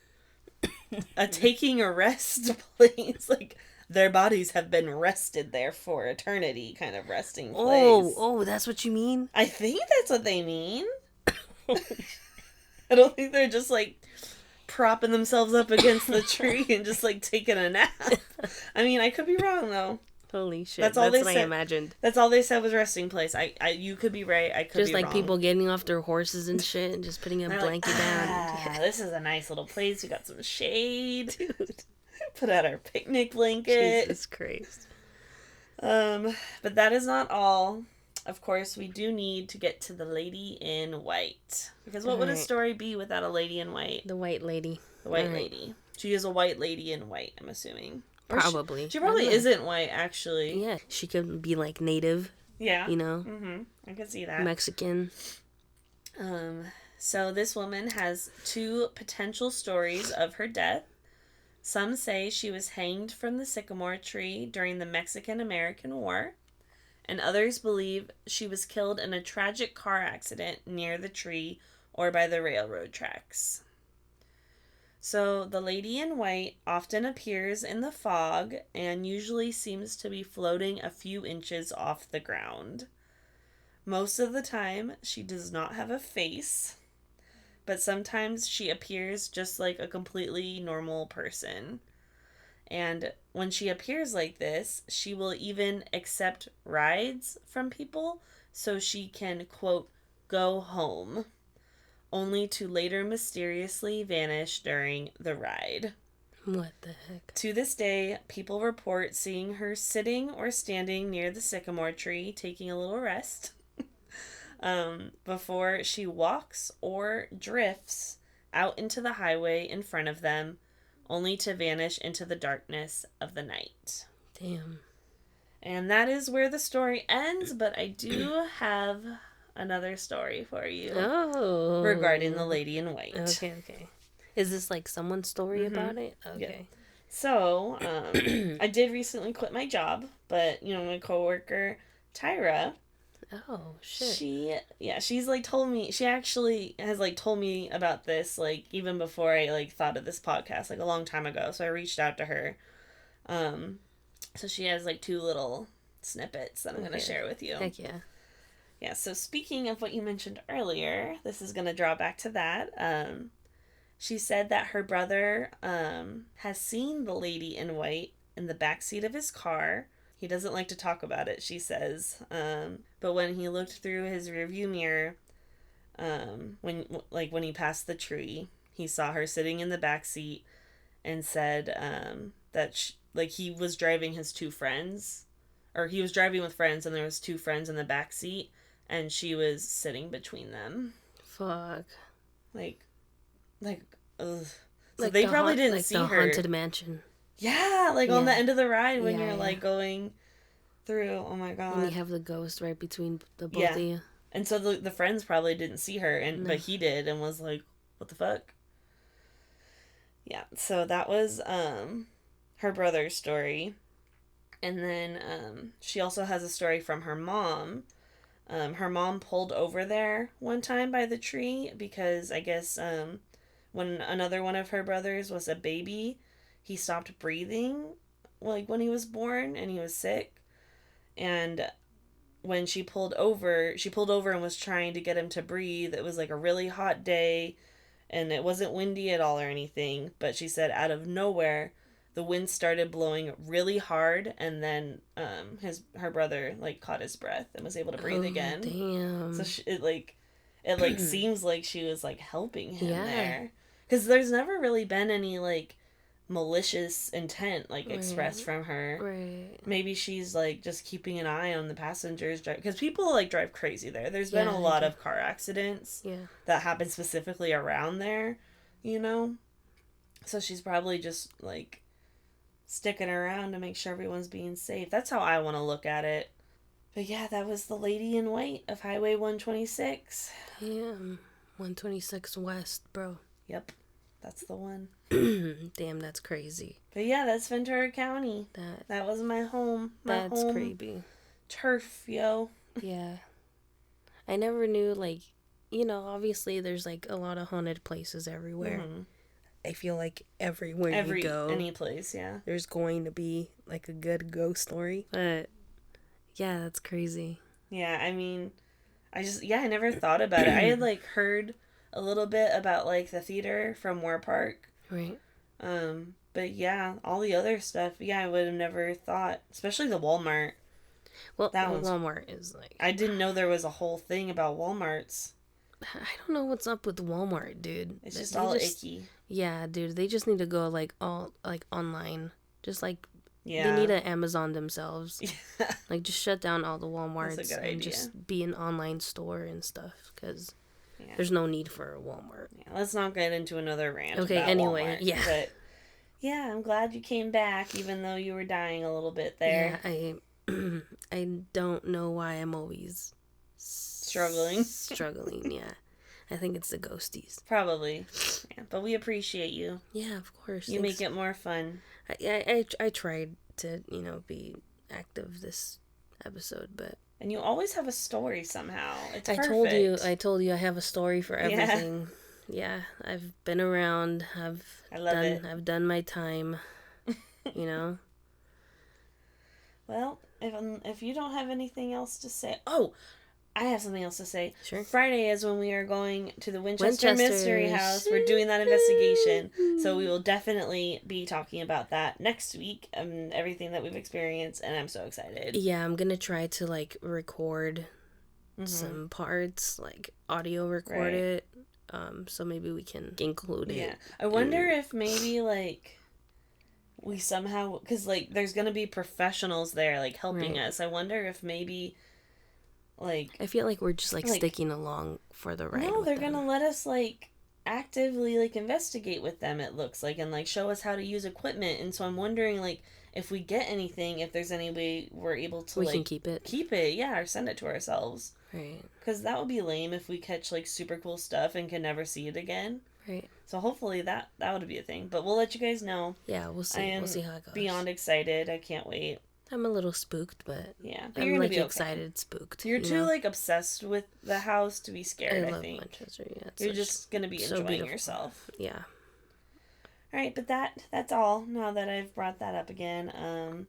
taking a rest place. Like their bodies have been rested there for eternity kind of resting place. Oh, that's what you mean? I think that's what they mean. I don't think they're just like propping themselves up against the tree and just like taking a nap. I mean, I could be wrong though. Holy shit. That's what I imagined. That's all they said was resting place. You could be right. I could just be wrong. Just like people getting off their horses and shit and just putting a blanket down. This is a nice little place. We got some shade. Dude. Put out our picnic blanket. Jesus Christ. But that is not all. Of course, we do need to get to the lady in white. Because what would a story be without a lady in white? The white lady. The white lady. She is a white lady in white, I'm assuming. Probably. She probably isn't white, actually. Yeah, she could be like native. Yeah. You know? Mm-hmm. I could see that. Mexican. So this woman has 2 potential stories of her death. Some say she was hanged from the sycamore tree during the Mexican-American War, and others believe she was killed in a tragic car accident near the tree or by the railroad tracks. So the lady in white often appears in the fog and usually seems to be floating a few inches off the ground. Most of the time, she does not have a face, but sometimes she appears just like a completely normal person. And when she appears like this, she will even accept rides from people so she can, quote, go home, only to later mysteriously vanish during the ride. What the heck? To this day, people report seeing her sitting or standing near the sycamore tree, taking a little rest, before she walks or drifts out into the highway in front of them, only to vanish into the darkness of the night. Damn. And that is where the story ends, but I do have another story for you regarding the lady in white. Okay. Is this like someone's story about it? Okay. Yeah. So, I did recently quit my job, but, my coworker, Tyra. Oh, shit. She's like told me, she actually has like told me about this, like even before I like thought of this podcast, like a long time ago. So I reached out to her. So she has like 2 little snippets that I'm going to share with you. Heck yeah. Yeah, so speaking of what you mentioned earlier, this is going to draw back to that. She said that her brother has seen the lady in white in the backseat of his car. He doesn't like to talk about it, she says. But when he looked through his rearview mirror, when he passed the tree, he saw her sitting in the backseat and said that he was driving his 2 friends, or he was driving with friends, and there was 2 friends in the backseat, and she was sitting between them. Fuck. Like, ugh. So like they probably didn't see the her. Haunted Mansion. Yeah, on the end of the ride when you're like going through. Oh my god. When you have the ghost right between the both of you. And so the friends probably didn't see her, but he did and was like, "What the fuck?" Yeah. So that was her brother's story, and then she also has a story from her mom. Her mom pulled over there one time by the tree because I guess when another one of her brothers was a baby, he stopped breathing like when he was born and he was sick. And when she pulled over and was trying to get him to breathe. It was like a really hot day and it wasn't windy at all or anything. But she said out of nowhere, the wind started blowing really hard, and then her brother like caught his breath and was able to breathe again. Damn. So it seems like she was like helping him there, because there's never really been any like malicious intent like expressed from her. Right. Maybe she's like just keeping an eye on the passengers, because people like drive crazy there. There's been a lot of car accidents that happen specifically around there, you know. So she's probably just like sticking around to make sure everyone's being safe. That's how I want to look at it. But yeah, that was the lady in white of Highway 126. Damn. 126 West, bro. Yep. That's the one. Damn, that's crazy. But yeah, that's Ventura County. That was my home. That's creepy. Turf, yo. Yeah. I never knew, like, you know, obviously there's like a lot of haunted places everywhere. Mm-hmm. I feel like everywhere you go, any place, yeah, there's going to be like a good ghost story. But yeah, that's crazy. Yeah, I mean, I never thought about it. I had like heard a little bit about like the theater from War Park, right? But yeah, all the other stuff, I would have never thought, especially the Walmart. Well, Walmart is like, I didn't know there was a whole thing about Walmarts. I don't know what's up with Walmart, dude. It's just all icky. Yeah, dude. They just need to go like all like online. Just like they need to Amazon themselves. Yeah. Like just shut down all the Walmarts and just be an online store and stuff. Because there's no need for a Walmart. Yeah, let's not get into another rant. Okay. About anyway, Walmart, yeah. But yeah, I'm glad you came back, even though you were dying a little bit there. Yeah, I don't know why I'm always struggling. Yeah, I think it's the ghosties, probably. Yeah, but we appreciate you. Yeah, of course. You make it more fun. I tried to be active this episode, but and you always have a story somehow. It's perfect. I told you I have a story for everything. Yeah, I've been around. I've done my time. You know. Well, if you don't have anything else to say, I have something else to say. Sure. Friday is when we are going to the Winchester Mystery House. We're doing that investigation, so we will definitely be talking about that next week and everything that we've experienced, and I'm so excited. Yeah, I'm gonna try to like record some parts, like audio record it, so maybe we can include it. Yeah, I wonder if maybe like we somehow, because like there's gonna be professionals there like helping us. I wonder if maybe. Like, I feel like we're just like sticking along for the ride. No, they're gonna let us like actively like investigate with them, it looks like, and like show us how to use equipment. And so I'm wondering like if we get anything, if there's any way we're able to can keep it, or send it to ourselves, right? Because that would be lame if we catch like super cool stuff and can never see it again, right? So hopefully that would be a thing, but we'll let you guys know. Yeah, we'll see. We'll see how it goes. Beyond excited, I can't wait. I'm a little spooked, but but I'm like excited, spooked. You're too like obsessed with the house to be scared. I think Manchester. Yeah, you're just gonna be enjoying yourself. Yeah. All right, but that's all. Now that I've brought that up again,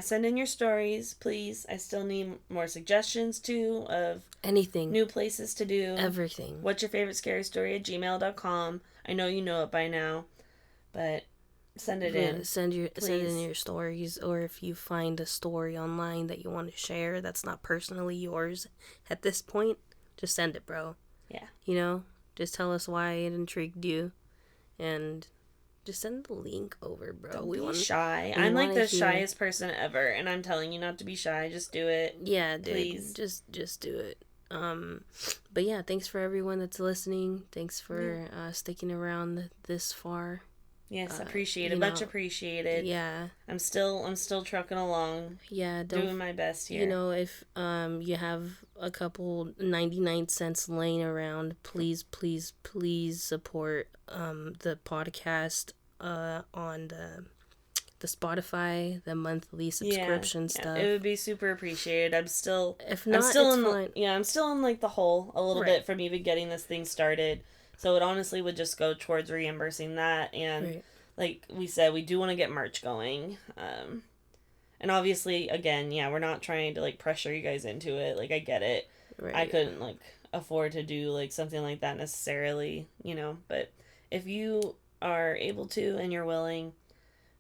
send in your stories, please. I still need more suggestions too of anything, new places to do, everything. What's your favorite scary story at gmail.com. I know you know it by now, but. Send it in. Send in your stories, or if you find a story online that you want to share that's not personally yours at this point, just send it, bro. Yeah. You know, just tell us why it intrigued you, and just send the link over, bro. Don't be shy. I'm like the shyest person ever, and I'm telling you not to be shy. Just do it. Yeah, dude. Please. Just do it. But yeah, thanks for everyone that's listening. Thanks for sticking around this far. Yes, appreciated. Much appreciated. Yeah. I'm still trucking along. Yeah, doing my best here. You know, if you have a couple 99 cents laying around, please support the podcast on the Spotify, the monthly subscription stuff. It would be super appreciated. I'm still fine. I'm still in like the hole a little bit from even getting this thing started. So it honestly would just go towards reimbursing that and like we said, we do want to get merch going. And obviously, again, yeah, we're not trying to like pressure you guys into it. Like, I get it. Right. I couldn't like afford to do like something like that necessarily, you know, but if you are able to and you're willing,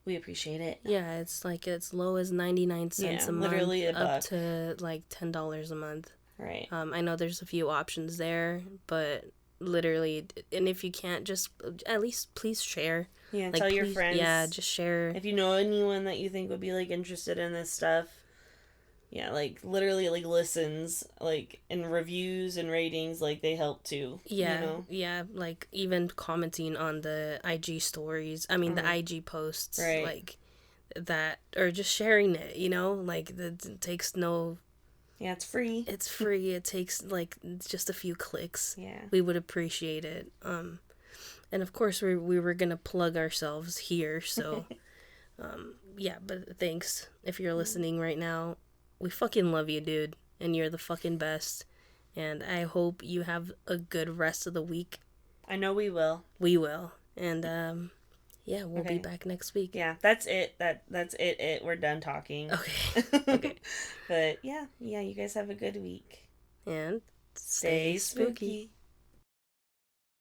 we appreciate it. Yeah, it's like as low as 99 cents a month, literally a up buck. to like $10 a month. Right. I know there's a few options there, but literally, and if you can't, just at least please share. Yeah, like, tell your please, friends. Yeah, just share. If you know anyone that you think would be like interested in this stuff, yeah, like literally like listens, like, and reviews and ratings, like they help too. Yeah, you know? yeah, like even commenting on the IG stories. I mean, the IG posts, Right. like that, or just sharing it. You know, like it takes no. Yeah, it's free. It's free. It takes like just a few clicks. Yeah. We would appreciate it. And of course we were gonna plug ourselves here, so yeah, but thanks if you're listening right now. We fucking love you, dude, and you're the fucking best. And I hope you have a good rest of the week. I know we will. We will. And yeah, we'll be back next week. Yeah, that's it. That's it. We're done talking. Okay. Okay. But yeah, you guys have a good week. And stay spooky.